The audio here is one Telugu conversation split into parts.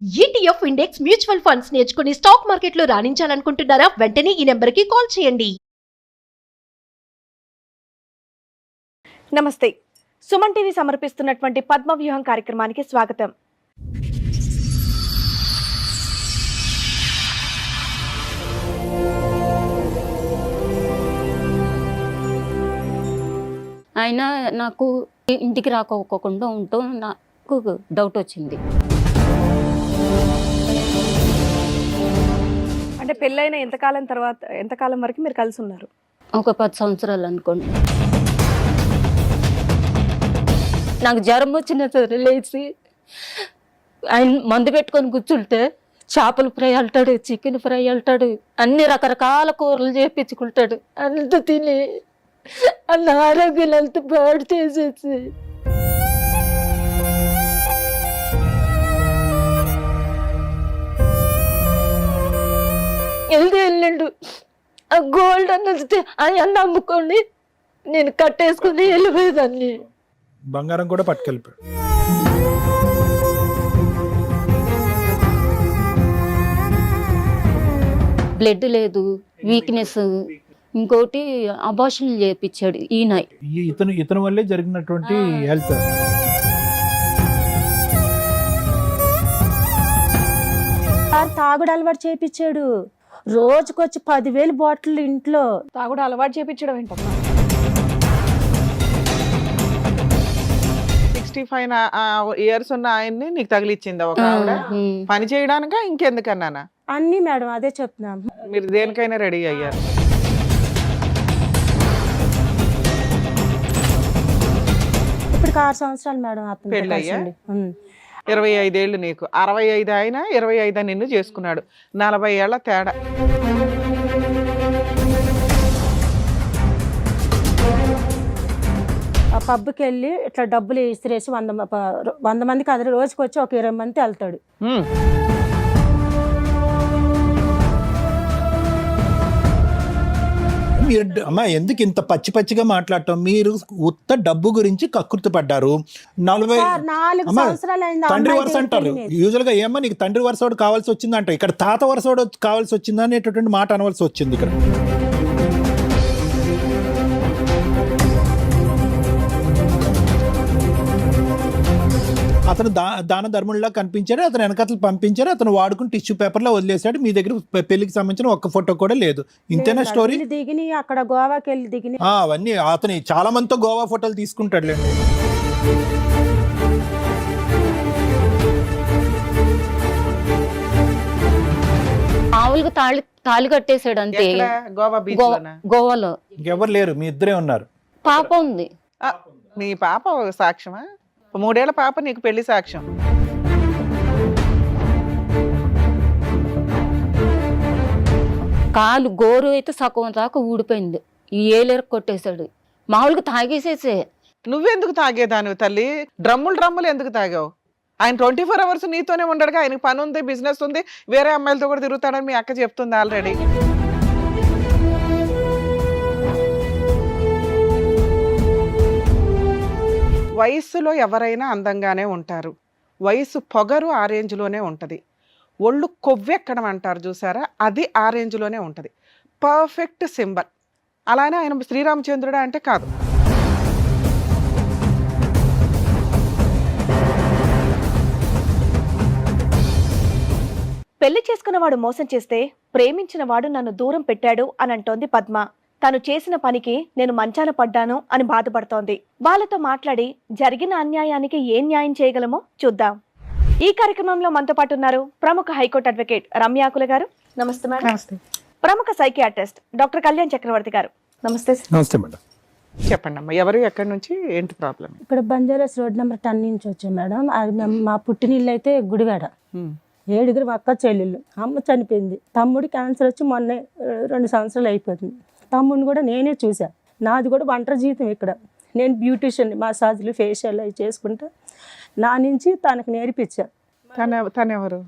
ఈటీఎఫ్ ఇండెక్స్ మ్యూచువల్ ఫండ్స్ నేర్చుకుని స్టాక్ మార్కెట్లో రాణించాలనుకుంటున్నారా? వెంటనే ఈ నెంబర్కి కాల్ చేయండి. నమస్తే. సుమన్ టీవీ సమర్పిస్తున్నటువంటి పద్మవ్యూహం కార్యక్రమానికి స్వాగతం. ఆయన నాకు ఇంటికి రాకోకుండా ఉంటూ నాకు డౌట్ వచ్చింది. అంటే పెళ్ళైన ఎంతకాలం వరకు మీరు కలిసి ఉన్నారు? ఒక 10 సంవత్సరాలు అనుకోండి. నాకు జ్వరం వచ్చిన సరే లేచి ఆయన మందు పెట్టుకొని కూర్చుంటే చేపల ఫ్రై అంటాడు, చికెన్ ఫ్రై అంటాడు, అన్ని రకరకాల కూరలు చేపించుకుంటాడు. అంత తిని అన్న ఆరోగ్యం అంత పాడు చేసేసి వెళ్ళిండు. ఆ గోల్డ్ అన్నది అన్న అమ్ముకొని నేను కట్టేసుకుని వెళ్ళిపోయేదాన్ని. బంగారం కూడా పట్టుకెళ్ళిపోయాడు. బ్లడ్ లేదు, వీక్నెస్, ఇంకోటి అబార్షన్ చేయించాడు ఈయన. ఇతను వల్లే జరిగినటువంటి హెల్త్. తాగుడు అలవాటు చేయించాడు. రోజుకొచ్చి 10,000 బాటిల్ ఇంట్లో. తాగుడు అలవాటు చేయించడం ఏంటమ్మా? 65 ఇయర్స్ ఉన్న ఆయన్ని నీకు తగిలిచ్చిందా ఒక ఆవిడ? పని చేయడానికా ఇంకెందుకన్నానా? అన్ని మేడం అదే చెప్తున్నాం. మీరు దేనికైనా రెడీ అయ్యారు. ఇప్పుడు 6 సంవత్సరాలు మేడం అతను పెళ్ళయ్యా? 25 ఏళ్ళు నీకు, 65 ఆయన, 25 నిన్ను చేసుకున్నాడు. 40 ఏళ్ల తేడా. ఆ పబ్కి వెళ్ళి ఇట్లా డబ్బులు ఇసిరేసి 100 మందికి అది రోజుకి వచ్చి ఒక 20 మంది వెళ్తాడు. మీరు అమ్మా ఎందుకు ఇంత పచ్చి పచ్చిగా మాట్లాడటం? మీరు ఉత్త డబ్బు గురించి కకృతి పడ్డారు. 40 సంవత్సరాలు అయింది. తండ్రి వరుస అంటారు యూజువల్ గా. ఏమో నీకు తండ్రి వరుసోడు కావాల్సి వచ్చిందంట, ఇక్కడ తాత వరుసోడు కావాల్సి వచ్చింది అనేటటువంటి మాట అనవలసి వచ్చింది ఇక్కడ. అతను దాన ధర్మంలా కనిపించాడు, అతను వెనకతలు పంపించారు, అతను వాడుకుని టిష్యూ పేపర్ లో వదిలేశాడు. మీ దగ్గర పెళ్లికి సంబంధించిన ఒక్క ఫోటో కూడా లేదు. ఇంతేనా స్టోరీ? దిగిని అక్కడ గోవాకి వెళ్ళి దిగిని అవన్నీ అతని చాలా మందితో గోవా ఫోటోలు తీసుకుంటాడు లేండి. మామూలుగా తాళి కట్టేశాడు అంతే. ఎక్కడ? గోవా బీచ్ లోనా? గోవాలో. ఎవరు లేరు, మీ ఇద్దరే ఉన్నారు. పాప ఉంది. నీ పాప సాక్ష్యమా? 3 ఏళ్ల పాప నీకు పెళ్లి సాక్ష్యం. కాలు గోరు అయితే సగం దాకా ఊడిపోయింది. ఈ ఏలేరు కొట్టేశాడు. మామూలుగా తాగేసేసే. నువ్వెందుకు తాగేదానివి తల్లి? డ్రమ్ములు ఎందుకు తాగావు? ఆయన 24 అవర్స్ నీతోనే ఉండడుగా. ఆయనకి పని ఉంది, బిజినెస్ ఉంది, వేరే అమ్మాయిలతో కూడా తిరుగుతాడని మీ అక్క చెప్తుంది ఆల్రెడీ. వయస్సులో ఎవరైనా అందంగానే ఉంటారు. వయసు పొగరు ఆ రేంజ్లోనే ఉంటుంది. ఒళ్ళు కొవ్వెక్కడం అంటారు చూసారా, అది ఆ రేంజ్లోనే ఉంటుంది. Perfect symbol. అలానే ఆయన శ్రీరామచంద్రుడా అంటే కాదు. పెళ్లి చేసుకున్నవాడు మోసం చేస్తే ప్రేమించిన వాడు నన్ను దూరం పెట్టాడు అని అంటోంది పద్మ. తను చేసిన పనికి నేను మంచాన పడ్డాను అని బాధపడుతోంది. వాళ్ళతో మాట్లాడి జరిగిన అన్యాయానికి ఏం న్యాయం చేయగలమో చూద్దాం. ఈ కార్యక్రమంలో మనతో పాటు ఉన్నారు ప్రముఖ హైకోర్టు అడ్వకేట్ రమ్యాకుల గారు. నమస్తే మేడం. నమస్తే. ప్రముఖ సైకియాట్రిస్ట్ డాక్టర్ కళ్యాణ్ చక్రవర్తి గారు. నమస్తే. నమస్తే మేడం. చెప్పండి అమ్మా, ఎవరు, ఎక్కడి నుంచి, ఏంటి ప్రాబ్లం? ఇక్కడ బంజారాస్ రోడ్ నెంబర్ 10 నుంచి వచ్చాం మేడం. అది మా పుట్టినిల్లు అయితే గుడివాడ. 7 అక్క చెల్లెళ్ళు. అమ్మ చనిపోయింది. తమ్ముడు క్యాన్సర్ వచ్చి మొన్న 2 సంవత్సరాలు అయిపోతుంది. తమ్ముడిని కూడా నేనే చూసా. నాది కూడా ఒంటరి జీవితం ఇక్కడ. నేను బ్యూటిషియన్, మసాజ్లు, ఫేషియల్ అవి చేసుకుంటా. నా నుంచి తనకు నేర్పించా. తనెవరు?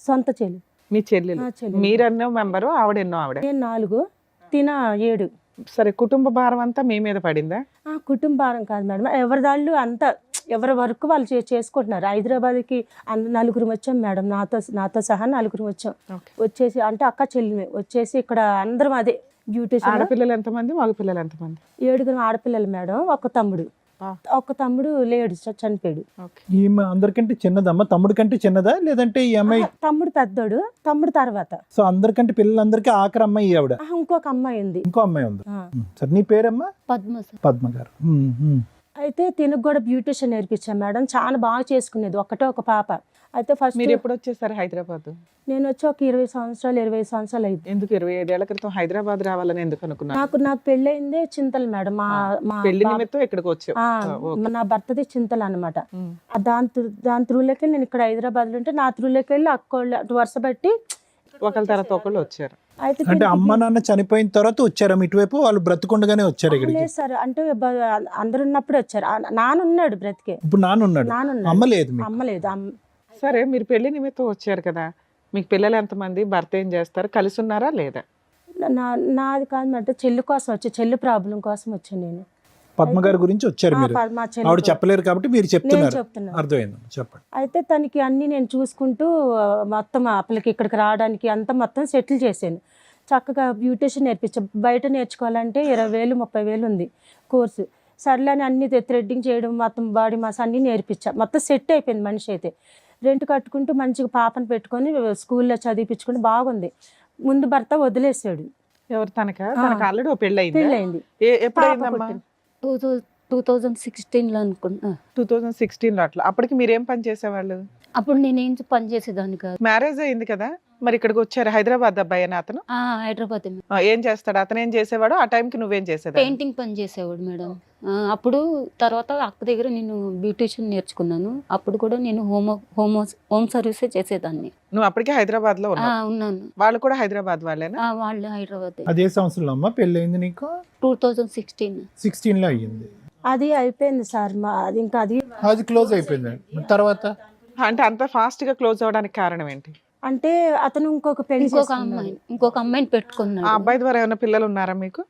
సొంత చెల్లి. మీ చెల్లెలు. మీరెన్నో మెంబరు, ఆవిడెన్నో? ఆవిడ నేను 4, తిన 7. సరే, కుటుంబ భారం అంతా మీ మీద పడిందా? కుటుంబ భారం కాదు మేడం, ఎవరి దాళ్ళు అంతా ఎవరి వరకు వాళ్ళు చేసుకుంటున్నారు. హైదరాబాద్కి నలుగురు వచ్చాం మేడం, నాతో సహా నలుగురు వచ్చాం. Okay. వచ్చేసి అంటే అక్క చెల్లి వచ్చేసి ఇక్కడ అందరం అదే బ్యూటీషియన్. ఆడపిల్లలు ఎంతమంది, మగ పిల్లలు ఎంతమంది? 7 ఆడపిల్లలు మేడం, ఒక తమ్ముడు లేడు, చనిపోయాడు. ఈమె అందరికంటే చిన్నదమ్మా? తమ్ముడు కంటే చిన్నదా లేదంటే ఈ అమ్మాయి? తమ్ముడు పెద్దోడు, తమ్ముడు తర్వాత. సో అందరికంటే పిల్లలందరికీ ఆఖరి అమ్మాయి ఆవిడ. ఇంకొక అమ్మాయి ఉంది. ఇంకో అమ్మాయి ఉంది. సరే, నీ పేరమ్మా? పద్మ సార్. పద్మ గారు. అయితే తినకు కూడా బ్యూటీషియన్ నేర్పించాం మేడం, చాలా బాగా చేసుకునేది. ఒక పాప. అయితే ఫస్ట్ మీరు ఎప్పుడు వచ్చేసారు హైదరాబాద్? నేను వచ్చి ఒక 25 సంవత్సరాలు అయింది. ఎందుకు 25 ఏళ్ల క్రితం హైదరాబాద్ రావాలని ఎందుకు అనుకున్నారు? నాకు పెళ్ళయిందే చింతలు మేడం. మా పెళ్లి నిమిత్తం ఇక్కడికి వచ్చావు. నా భర్తది చింతలు అనమాట. దాని త్రూలోకి నేను ఇక్కడ హైదరాబాద్ లో ఉంటే నా త్రూలోకి వెళ్ళి అక్కోళ్ళు అటు వరుస పెట్టి ఒకళ్ళ తర్వాత ఒకళ్ళు వచ్చారు. అయితే అంటే అమ్మ నాన్న చనిపోయిన తర్వాత వచ్చారా ఇటువైపు? వాళ్ళు బ్రతుకుండగానే వచ్చారు ఇక్కడికి? లేదు సార్, అంటే అందరు ఉన్నప్పుడు వచ్చారు. నానున్నాడు బ్రతికే. ఇప్పుడు నానున్నాడు, అమ్మ లేదు మీకు? అమ్మ లేదు. సరే, మీరు పెళ్లి నిమిత్తం వచ్చారు కదా, మీకు పిల్లలు ఎంతమంది, భర్త ఏం చేస్తారు, కలిసి ఉన్నారా లేదా? నాది కాదు మేడం, చెల్లి కోసం వచ్చి, చెల్లి ప్రాబ్లం కోసం వచ్చాను నేను. పద్మ గారి గురించి వచ్చారు మీరు? మా ఆవిడ చెప్పలేరు కాబట్టి మీరు చెప్తున్నారు. చెప్తున్నాను. అర్థమైంది, చెప్పండి. అయితే తనకి అన్ని నేను చూసుకుంటూ మొత్తం అప్పలకి ఇక్కడికి రావడానికి అంతా మొత్తం సెటిల్ చేశాను. చక్కగా బ్యూటీషియన్ నేర్పించా. బయట నేర్చుకోవాలంటే 20,000 30,000 ఉంది కోర్సు. సర్లేని అన్ని థ్రెడ్డింగ్ చేయడం, మొత్తం బాడీ మాస్ అన్ని నేర్పించా. మొత్తం సెట్ అయిపోయింది మనిషి అయితే. రెంట్ కట్టుకుంటూ మంచిగా పాపను పెట్టుకొని స్కూల్లో చదివించుకుని బాగుంది. ముందు భర్త వదిలేసాడు. ఎవరు? తనకు ఆల్రెడీ పెళ్ళి పెళ్ళయింది. ఎప్పుడైందమ్మా? 2016లో అనుకుంటా. 2016లో. అట్లా అప్పటికి మీరేం పని చేసేవాళ్ళు? అప్పుడు నేనేం పని చేసేదాన్ని కాదు. మ్యారేజ్ అయింది కదా, మరి ఇక్కడికి వచ్చారు. హైదరాబాద్ అబ్బాయి అని అతను? హైదరాబాద్. ఏం చేస్తాడు అతను? ఏం చేసేవాడు ఆ టైంకి? నువ్వేం చేసేది? పెయింటింగ్ పని చేసేవాడు మేడం. అప్పుడు తర్వాత అక్క దగ్గర నేను బ్యూటీషియన్ నేర్చుకున్నాను. అప్పుడు కూడా నేను హోమ్ సర్వీసే చేసేదాన్ని. నువ్వు అప్పటికే హైదరాబాద్ లో ఉన్నాను. వాళ్ళు కూడా హైదరాబాద్ వాళ్ళేనా? వాళ్ళు హైదరాబాద్. అదే సంవత్సరంలో అమ్మా పెళ్ళయింది నీకు? 2016 లో అయ్యింది. అది అయిపోయింది సార్. అది ఇంకా అది క్లోజ్ అయిపోయింది. తర్వాత అంటే అంత ఫాస్ట్ గా క్లోజ్ అవడానికి కారణం ఏంటి? అంటే అతను ఇంకొక అమ్మాయిని పెట్టుకున్నాడు. ఆ అబ్బాయి ద్వారా ఏమైనా పిల్లలు ఉన్నారా మీకు?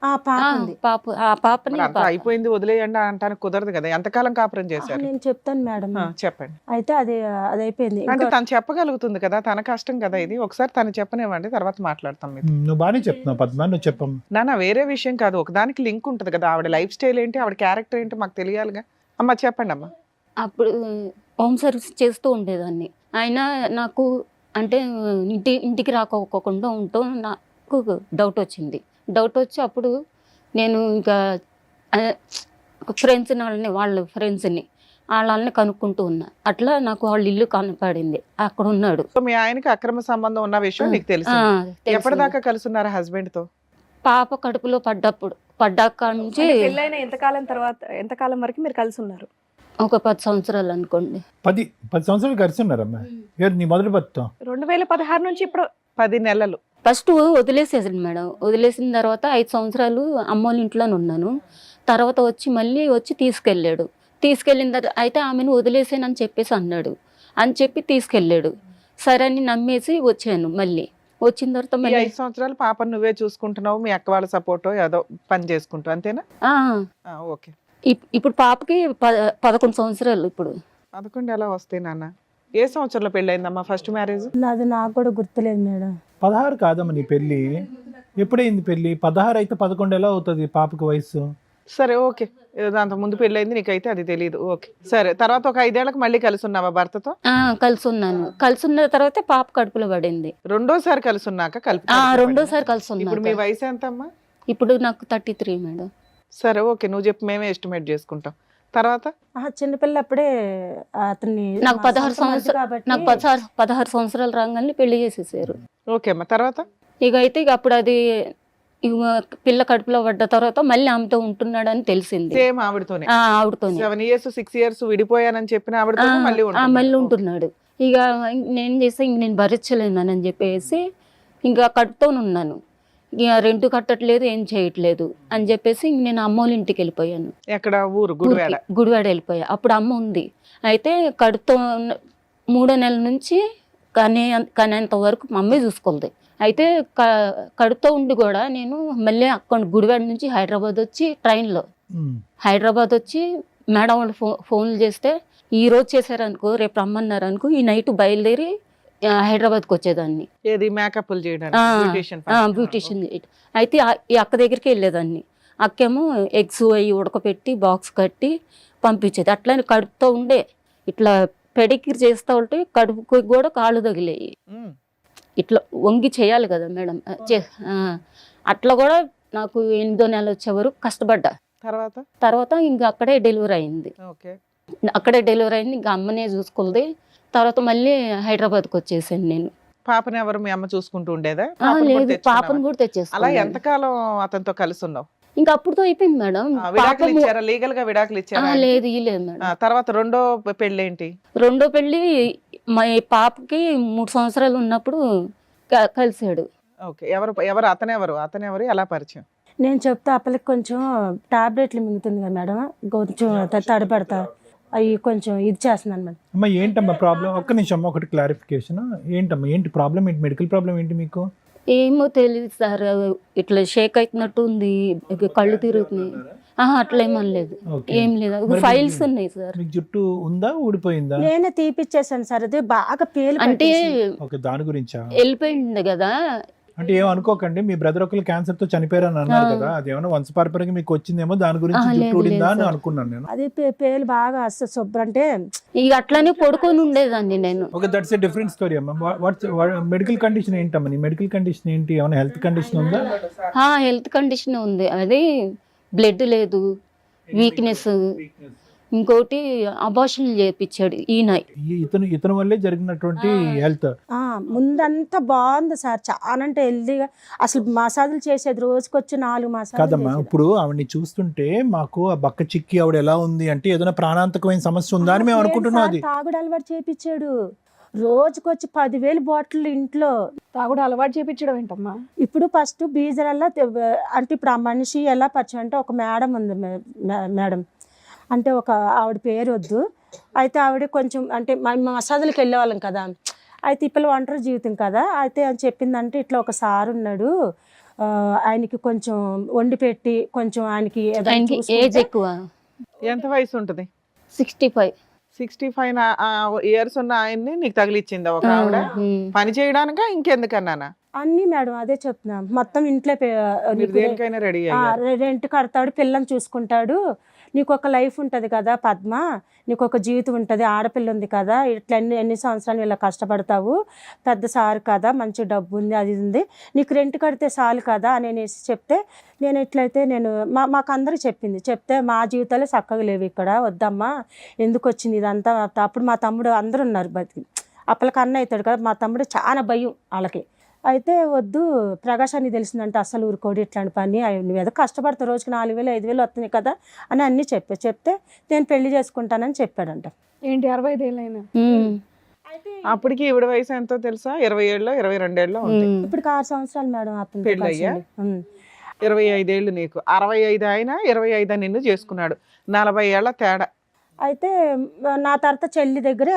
పాపని అంతా అయిపోయింది వదిలేయండి అంటానికి కుదరదు కదా. ఎంతకాలం కాపురం చేశారు? నేను చెప్తాను మేడం. చెప్పండి. అయితే అది అయిపోయింది. అంటే తను చెప్పగలుగుతుంది కదా, తన కష్టం కదా ఇది. ఒకసారి తను చెప్పనివ్వండి, తర్వాత మాట్లాడతాం. నువ్వు బాగానే చెప్తున్నావు పద్మ, నువ్వు చెప్పమ్మా. నాన్న వేరే విషయం కాదు, ఒకదానికి లింక్ ఉంటుంది కదా. ఆవిడ లైఫ్ స్టైల్ ఏంటి, ఆవిడ క్యారెక్టర్ ఏంటి మాకు తెలియాలిగా. అమ్మ చెప్పండి అమ్మా. అప్పుడు హోమ్ సర్వీస్ చేస్తూ ఉండేదాన్ని. ఆయన నాకు అంటే ఇంటికి రాకోకుండా ఉంటాం. నాకు డౌట్ వచ్చి అప్పుడు నేను ఇంకా వాళ్ళ ఫ్రెండ్స్ని కనుక్కుంటూ ఉన్నా. అట్లా నాకు వాళ్ళ ఇల్లు కనపడింది, అక్కడ ఉన్నాడు. మీ ఆయనకి అక్రమ సంబంధం ఉన్న విషయం నీకు తెలుసు? ఎప్పటిదాకా కలిసి ఉన్నారు హస్బెండ్ తో? పాప కడుపులో పడ్డాక నుంచి పెళ్ళైన ఎంతకాలం వరకు మీరు కలిసి ఉన్నారు? ఒక 10 సంవత్సరాలు అనుకోండి. 10 సంవత్సరాలు కలిసి ఉన్నారమ్మా. నీ మొదటి భర్త 2016 నుంచి ఇప్పుడు 10 నెలలు. ఫస్ట్ వదిలేసేసాడు మేడం. వదిలేసిన తర్వాత 5 సంవత్సరాలు అమ్మోళ్ళ ఇంట్లోనే ఉన్నాను. తర్వాత మళ్ళీ వచ్చి తీసుకెళ్ళిన తర్వాత అయితే ఆమెను వదిలేసానని చెప్పేసి అన్నాడు. అని చెప్పి తీసుకెళ్ళాడు. సరే అని నమ్మేసి వచ్చాను. మళ్ళీ వచ్చిన తర్వాత మళ్ళీ 5 సంవత్సరాలు పాపను నువ్వే చూసుకుంటున్నావు, మీ అక్క వాళ్ళ సపోర్ట్ ఏదో పని చేసుకుంటావు, అంతేనా? ఓకే. ఇప్పుడు పాపకి 11 సంవత్సరాలు. ఇప్పుడు 11 ఎలా వస్తాయి నాన్న? ఏ సంవత్సరంలో పెళ్ళయిందమ్మా ఫస్ట్ మ్యారేజ్? అది నాకు కూడా గుర్తులేదు మేడం. 16 కాదమ్మా నీ పెళ్ళి? ఎప్పుడైంది పెళ్ళి? 16 అయితే 11 ఎలా అవుతుంది పాపకి వయసు? సరే ఓకే, దాంతో ముందు పెళ్ళయింది నీకైతే అది తెలియదు. ఓకే సరే, తర్వాత ఒక 5 ఏళ్ళకి మళ్ళీ కలిసి ఉన్నావా భర్తతో? కలిసి ఉన్నాను. కలిసి ఉన్న తర్వాత పాప కడుపులో పడింది. రెండోసారి కలిసి ఉన్నాక రెండోసారి కలిసి ఉన్నా. ఇప్పుడు మీ వయసు ఎంత అమ్మా? ఇప్పుడు నాకు 33 మేడం. సరే ఓకే, నువ్వు చెప్పు, మేమే ఎస్టిమేట్ చేసుకుంటాం. తర్వాత చిన్నపిల్ల అప్పుడే అతన్ని నాకు 16 సంవత్సరాలు రాగానే పెళ్లి చేసేసారు. ఓకే అమ్మా, తర్వాత? ఇక అప్పుడు అది పిల్ల కడుపులో పడ్డ తర్వాత మళ్ళీ ఆమెతో ఉంటున్నాడని తెలిసింది. సేమ్ ఆవిడతోనే? 7 years 6 years విడిపోయానని చెప్పిన ఆవిడతో మళ్ళీ ఉంటున్నాడు. ఇక నేను చేస్తే నేను భరించలేనని చెప్పేసి ఇంకా కడుపుతో ఉన్నాను. ఇక రెంట్ కట్టట్లేదు, ఏం చేయట్లేదు అని చెప్పేసి నేను అమ్మోళ్ళ ఇంటికి వెళ్ళిపోయాను. ఎక్కడ? ఊరు గుడివాడ వెళ్ళిపోయా. అప్పుడు అమ్మ ఉంది. అయితే కడుపుతో 3వ నెల నుంచి కనేంత వరకు మా అమ్మే చూసుకోలేదు. అయితే కడుపుతో ఉండి కూడా నేను మళ్ళీ అక్కడ గుడివాడ నుంచి హైదరాబాద్ వచ్చి ట్రైన్లో హైదరాబాద్ వచ్చి మేడం వాళ్ళు ఫోన్లు చేస్తే ఈ రోజు చేశారనుకో, రేపు రమ్మన్నారనుకో, ఈ నైట్ బయలుదేరి హైదరాబాద్కి వచ్చేదాన్ని. ఏది మేకప్లు చేయడానికి బ్యూటిషియన్ బ్యూటిషియన్ అయితే ఈ అక్క దగ్గరికి వెళ్ళేదాన్ని. అక్కేమో ఎగ్స్ అవి ఉడకపెట్టి బాక్స్ కట్టి పంపించేది. అట్లనే కడుపుతో ఉండే ఇట్లా పెడిక్యూర్ చేస్తూ ఉంటే కడుపుకి కూడా కాళ్ళు తగిలేయి. ఇట్లా వంగి చేయాలి కదా మేడం. అట్లా కూడా నాకు 8వ నెల వచ్చే వరకు కష్టపడ్డా. తర్వాత ఇంకా అక్కడే డెలివరీ అయింది. ఇంకా అమ్మనే చూసుకుంది. తర్వాత మళ్ళీ హైదరాబాద్కి వచ్చేసాను నేను. పాపని ఎవరు మీ అమ్మ చూసుకుంటూ ఉండేదా? లేదు, పాపను కూడా అలా తెచ్చేసుకున్నాను. ఎంతకాలం అతనితో కలిసి ఉన్నావు? ఇంకా అప్పుడుతో అయిపోయింది మేడం. లీగల్ గా విడాకులు ఇచ్చారా? లేదు ఇలేదు మేడం. తర్వాత రెండో పెళ్లి ఏంటి? రెండో పెళ్లి మా పాపకి 3 సంవత్సరాలు ఉన్నప్పుడు కలిసాడు. ఓకే. ఎవరు అతనెవరు ఎలా పరిచయం? నేను చెప్తే అప్పలకి కొంచెం టాబ్లెట్లు మింగుతుంది కదా మేడం, కొంచెం తడబడతా అవి కొంచెం ఇది చేస్తున్నాను మేడం. అమ్మ ఏంటమ్మా ప్రాబ్లం? ఒక్క నిమిషం అమ్మ, ఒకటి క్లారిఫికేషన్. ఏంటమ్మా ఏంటి ప్రాబ్లం? ఏంటి మెడికల్ ప్రాబ్లం ఏంటి మీకు? ఏమో తెలియదు సార్, ఇట్లా షేక్ అవుతున్నట్టు ఉంది, కళ్ళు తిరుగుతున్నాయి. అట్లా ఏమనలేదు, ఏం లేదు. ఫైల్స్ ఉన్నాయి సార్. మీకు జుట్టు ఉందా, ఊడిపోయిందా? నేనే తీపిచ్చేసాను సార్, అది బాగా పేలు అంటే దాని గురించా? వెళ్ళిపోయింది కదా. అంటే ఏం అనుకోకండి, మీ బ్రదర్ ఒకరు క్యాన్సర్ తో చనిపోయారని అన్నారు కదా, అదేమన్నా వంశపారంపర్యంగా మీకు వచ్చిందేమో, దాని గురించి జుట్టు ఊడిందా అని అనుకున్నాను నేను. అది పేలు బాగా వస్తుంది శుభ్రం. అంటే ఇక అట్లానే పడుకొని ఉండేదాన్ని నేను. Okay, that's a different story అమ్మా. మెడికల్ కండిషన్ ఏంటమ్మా? నీ మెడికల్ కండిషన్ ఏంటి? ఏమైనా హెల్త్ కండిషన్ ఉందా? హెల్త్ కండిషన్ ఉంది. అది బ్లడ్ లేదు, వీక్నెస్, ఇంకోటి అబార్షన్ చేయించాడు ఈయన. ఇతను వల్లే జరిగినటువంటి హెల్త్. ముందంతా బాగుంది సార్, చాలా అంటే హెల్దీగా. అసలు మసాజులు చేసేది రోజుకొచ్చి 4 మసాజులు. కదమ్మా, ఇప్పుడు ఆవిడని చూస్తుంటే మాకు ఆ బక్క చిక్కి ఆవిడ ఎలా ఉంది అంటే ఏదైనా ప్రాణాంతకమైన సమస్య ఉందా అని మేము అనుకుంటున్నాం. అది తాగుడు అలవాటు చేయించాడు. రోజుకొచ్చి 10,000 బాటిల్ ఇంట్లో తాగుడు అలవాటు చేయించడం ఏంటమ్మా? ఇప్పుడు ఫస్ట్ బీజరల్లా అంటే ఇప్పుడు ఆ మనిషి ఎలా పరిచయం అంటే, ఒక మేడం ఉంది మేడం, అంటే ఒక ఆవిడ పేరు వద్దు, అయితే ఆవిడ కొంచెం అంటే మసాజులకు వెళ్ళేవాళ్ళం కదా, అయితే ఇప్పుడు ఒంటరి జీవితం కదా, అయితే అని చెప్పిందంటే ఇట్లా ఒక సార్ ఉన్నాడు, ఆయనకి కొంచెం వండి పెట్టి కొంచెం ఆయనకి ఏజ్ ఎక్కువ. ఎంత వయసు ఉంటుంది? 65. 65 ఇయర్స్ ఉన్న ఆయన్ని నీకు తగిలిచ్చిందా ఒక ఆవిడ? పని చేయడానికా ఇంకెందుకన్నానా? అన్ని మేడం అదే చెప్తున్నా. మొత్తం ఇంట్లో దేనికైనా రెడీ రెంట్ కడతాడు, పిల్లని చూసుకుంటాడు, నీకు ఒక లైఫ్ ఉంటుంది కదా పద్మ, నీకు ఒక జీవితం ఉంటుంది, ఆడపిల్ల ఉంది కదా, ఇట్లా ఎన్ని సంవత్సరాలు ఇలా కష్టపడతావు, పెద్ద సార్ కదా, మంచి డబ్బు ఉంది, అది ఉంది, నీకు రెంట్ కడితే చాలు కదా అని చెప్తే, నేను ఎట్లయితే మాకు అందరూ చెప్తే మా జీవితాలే చక్కగా లేవు ఇక్కడ, వద్దమ్మా ఎందుకు వచ్చింది ఇదంతా. అప్పుడు మా తమ్ముడు అందరూ ఉన్నారు బతికి, అప్పలకి అన్న అవుతాడు కదా, మా తమ్ముడు చాలా భయం వాళ్ళకి. అయితే వద్దు ప్రకాశాన్ని తెలిసిందంటే అస్సలు ఊరుకోడు ఇట్లాంటి పని, నువ్వు ఏదో కష్టపడతావు, రోజుకి 4,000 5,000 వస్తున్నాయి కదా అని అన్నీ చెప్తే నేను పెళ్లి చేసుకుంటానని చెప్పాడంట. ఏంటి 65 ఏళ్ళైనా? అప్పటికి ఈవిడ వయసు ఎంతో తెలుసా? 27 22 ఇప్పుడు 6 సంవత్సరాలు మేడం అతను పెళ్ళయ్యా. 25 ఏళ్ళు నీకు, 65 ఆయన 25 నిన్ను చేసుకున్నాడు, 40 ఏళ్ల తేడా. అయితే నా తర్వాత చెల్లి దగ్గర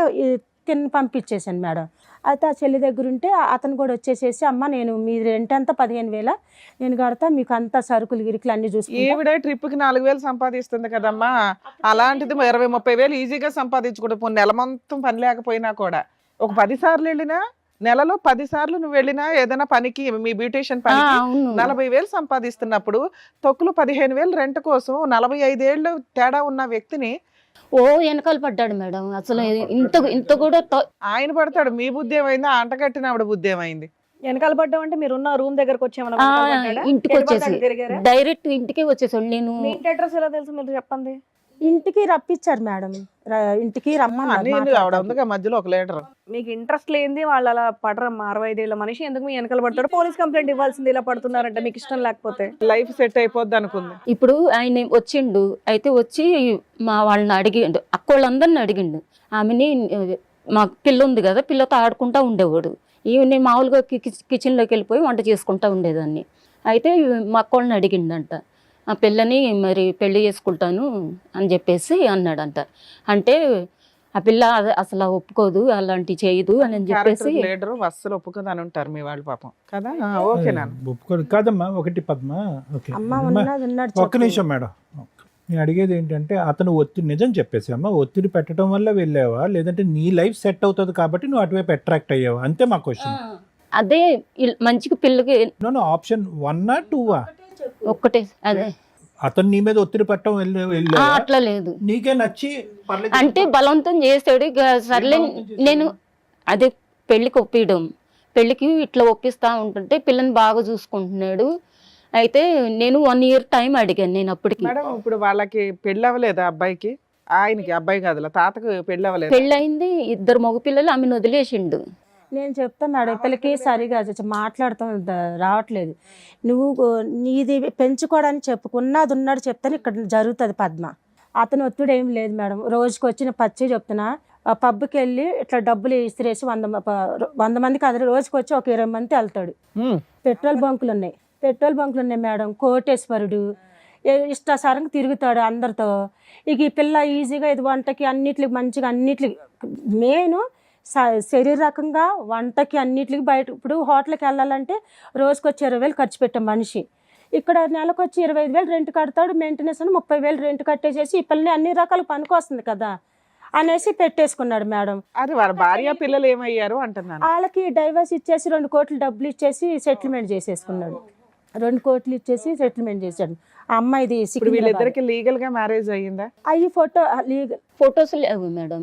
తిని పంపించేసాను మేడం. అయితే ఆ చెల్లి దగ్గర ఉంటే అతను కూడా వచ్చేసేసి, అమ్మ నేను మీ రెంట్ అంతా 15,000 నేను కడతా, మీకు అంతా సరుకులు గిరికలు అన్ని చూసుకుంటా. ఈవిడే ట్రిప్కి 4,000 సంపాదిస్తుంది కదమ్మా, అలాంటిది 20-30 వేలు ఈజీగా సంపాదించుకుంటూ నెల మొత్తం పని లేకపోయినా కూడా ఒక 10 సార్లు వెళ్ళినా, నెలలో 10 సార్లు నువ్వు వెళ్ళినా ఏదైనా పనికి, మీ బ్యూటిషియన్ పనికి 40,000 సంపాదిస్తున్నప్పుడు తొక్కులు 15,000 రెంట్ కోసం 45 ఏళ్ళు తేడా ఉన్న వ్యక్తిని వెనకాల పడ్డాడు మేడం. అసలు ఇంత కూడా ఆయన పడతాడు. మీ బుద్ధి ఏమైంది? ఆ అంట కట్టిన ఆవిడ బుద్ధి ఏమైంది? వెనకాల పడ్డం అంటే మీరున్న రూమ్ దగ్గరకు వచ్చేమన్నా ఇంటికి వచ్చేసి డైరెక్ట్ ఇంటికే వచ్చేసాడు. నేను అడ్రస్ ఎలా తెలుసు మీరు చెప్పండి? ఇంటికి రప్పించారు మేడం, ఇంటికి రమ్మన్నారు మధ్యలో ఒక లీటర్. మీకు ఇంట్రెస్ట్ లేనిది వాళ్ళు అలా పడరమ్మా. 65 ఏళ్ళ మనిషి ఎందుకు మీ వెనకాల పడతాడు? పోలీస్ కంప్లైంట్ ఇవ్వాల్సింది, ఇలా పడుతున్నారంటే మీకు ఇష్టం లేకపోతే. లైఫ్ సెట్ అయిపోద్ది అనుకుంది. ఇప్పుడు ఆయన వచ్చిండు, అయితే వచ్చి మా వాళ్ళని అడిగిండు, అక్క వాళ్ళందరిని అడిగిండు. ఆమెని మా పిల్ల ఉంది కదా, పిల్లతో ఆడుకుంటా ఉండేవాడు. నేను మామూలుగా కిచెన్లోకి వెళ్ళిపోయి వంట చేసుకుంటా ఉండేదాన్ని. అయితే మా అక్క వాళ్ళని అడిగిండంట, ఆ పిల్లని మరి పెళ్లి చేసుకుంటాను అని చెప్పేసి అన్నాడంట. అంటే ఆ పిల్ల అసలు ఒప్పుకోదు, అలాంటి చేయదు అని చెప్పేసి అస్సలు ఒప్పుకోదు అని ఉంటారు మీ వాళ్ళు పాపం కదా. ఓకే ఒప్పుకోదు కాదమ్మా. ఒకటి పద్మ, ఒక్క నిమిషం మేడం, నేను అడిగేది ఏంటంటే అతను ఒత్తిడి నిజం చెప్పేసి అమ్మ, ఒత్తిడి పెట్టడం వల్ల వెళ్ళావా లేదంటే నీ లైఫ్ సెట్ అవుతుంది కాబట్టి నువ్వు అటువైపు అట్రాక్ట్ అయ్యావా? అంతే మా క్వశ్చన్. అదే మంచిగా పిల్లకి ఆప్షన్ 1 2 ఒక్కటే అదే. అతను నీ మీద ఒత్తిడి పెట్టడం వెళ్ళావా? అట్లా లేదు, నీకే నచ్చి పర్లేదు అంటే బలవంతం చేస్తాడు. ఇక సర్లే నేను అదే పెళ్ళికి ఒప్పియడం, పెళ్ళికి ఇట్లా ఒప్పిస్తా ఉంటుంటే పిల్లని బాగా చూసుకుంటున్నాడు. అయితే నేను 1 year టైం అడిగాను నేను అప్పటికి. మేడం ఇప్పుడు వాళ్ళకి పెళ్ళి అవ్వలేదా అబ్బాయికి? ఆయనకి అబ్బాయి కాదులా తాతకు పెళ్ళి అవ్వలేదు. పెళ్ళయింది, 2 మగపిల్లలు, ఆమెను వదిలేసిండు. నేను చెప్తా మేడం, పిల్లకి సరిగా మాట్లాడతాం రావట్లేదు. నువ్వు నీది పెంచుకోవడానికి చెప్పుకున్నది ఉన్నాడు చెప్తాను, ఇక్కడ జరుగుతుంది పద్మ. అతను ఒత్తిడి ఏం లేదు మేడం. రోజుకి వచ్చిన పచ్చి చెప్తున్నా, పబ్కి వెళ్ళి ఇట్లా డబ్బులు ఇసిరేసి 100 మంది కాదు, రోజుకి వచ్చి ఒక 20 మంది వెళ్తాడు. పెట్రోల్ బంకులు ఉన్నాయి మేడం. కోటేశ్వరుడు ఇష్టాసారంగా తిరుగుతాడు అందరితో. ఇక ఈ పిల్ల ఈజీగా ఇది వంటకి అన్నిటికి మంచిగా అన్నిటికి మెయిన్ శరీరకంగా వంటకి అన్నిటికి బయట. ఇప్పుడు హోటల్కి వెళ్ళాలంటే రోజుకి వచ్చి 20,000 ఖర్చు పెట్టాం మనిషి. ఇక్కడ నెలకు వచ్చి 25,000 రెంట్ కడతాడు, మెయింటెనెన్స్ అని 30,000 రెంట్ కట్టేసేసి ఈ పిల్లని అన్ని రకాల పనికొస్తుంది కదా అనేసి పెట్టేసుకున్నాడు మేడం. అది వాళ్ళ భార్య పిల్లలు ఏమయ్యారు అంటున్నాను. వాళ్ళకి డైవర్స్ ఇచ్చేసి 2 కోట్లు డబ్బులు ఇచ్చేసి సెటిల్మెంట్ చేసేసుకున్నాడు. 2 కోట్లు ఇచ్చేసి సెటిల్మెంట్ చేశాడు. ఆ అమ్మాయిది ఇప్పుడు వీళ్ళిద్దరికి లీగల్ గా మ్యారేజ్ అయ్యిందా? అయ్యి ఫోటో లీగల్ ఫొటోస్ లేవు మేడం.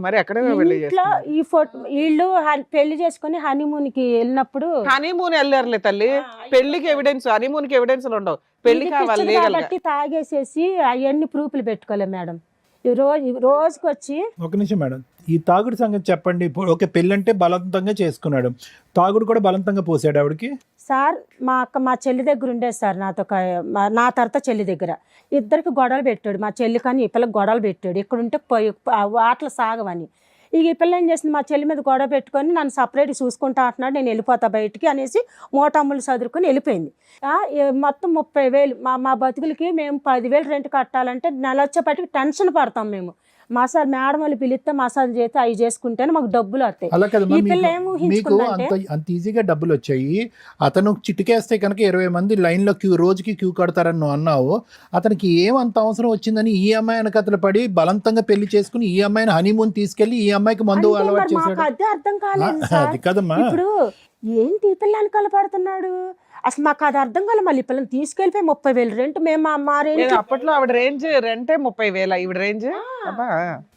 మరి ఎక్కడ పెళ్లి ఇంట్లో ఈ ఫోటో వీళ్ళు పెళ్లి చేసుకుని హనీమూన్ కి వెళ్ళినప్పుడు. హనీమూన్ వెళ్ళారులే తల్లి, పెళ్లికి ఎవిడెన్స్, హనీమూన్ కి ఎవిడెన్స్ ఉండవు, పెళ్లి కావాలి లీగల్ గా. కాబట్టి తాగేసేసి అవన్నీ ప్రూఫ్లు పెట్టుకోలే మేడం. రోజుకి వచ్చి ఒక నిమిషం మేడం, ఈ తాగుడు సంగతి చెప్పండి. ఇప్పుడు ఓకే, పెళ్ళంటే బలవంతంగా చేసుకున్నాడు, తాగుడు కూడా బలవంతంగా పోసాడు ఆవిడకి. సార్ మా చెల్లి దగ్గర ఉండేది సార్, నా తర్వాత చెల్లి దగ్గర ఇద్దరికి గొడవలు పెట్టాడు. మా చెల్లి కానీ ఈ పిల్లకి గొడవలు పెట్టాడు. ఇక్కడ ఉంటే ఆటలు సాగవని. ఇక ఈ పిల్ల ఏం చేసింది, మా చెల్లి మీద గొడవ పెట్టుకొని నన్ను సపరేట్ చూసుకుంటా అంటున్నాడు, నేను వెళ్ళిపోతా బయటికి అనేసి మోటమ్ములు చదువుకొని వెళ్ళిపోయింది. మొత్తం 30,000 మా బతుకులకి మేము 10,000 రెంట్ కట్టాలంటే నెల వచ్చేపటికి టెన్షన్ పడతాం మేము. మసాజ్ మేడం వాళ్ళు పిలిస్తే మసాజ్ చేస్తే అవి చేసుకుంటేనే మాకు డబ్బులు వస్తాయి. అలా కదా ఈ పిల్ల ఏం మీకు ఊహించుకుందంటే అంత ఈజీగా డబ్బులు వచ్చాయి. అతను చిటికేస్తే కనుక 20 మంది లైన్లో రోజుకి క్యూ కడతారని నువ్వు అన్నావు. అతనికి ఏమంత అవసరం వచ్చిందని ఈ అమ్మాయి వెనకతలు పడి బలవంతంగా పెళ్లి చేసుకుని ఈ అమ్మాయిని హనీమూన్ తీసుకెళ్లి ఈ అమ్మాయికి మందు అంటే అలవాటు మరి మాకు చేశాడు. అదే అర్థం కాలేదు సార్. అది కదమ్మా, ఇప్పుడు ఏంటి ఈ పిల్ల వెనకాల పడుతున్నాడు, అసలు మాకు అది అర్థం కాలే. మళ్ళీ ఈ పిల్లని తీసుకెళ్ళిపోయి 30,000 రెంట్. మేము మా రేంజ్ అప్పట్లో ఆవిడ రేంజ్ రెంటే 30,000, ఈవిడ రేంజ్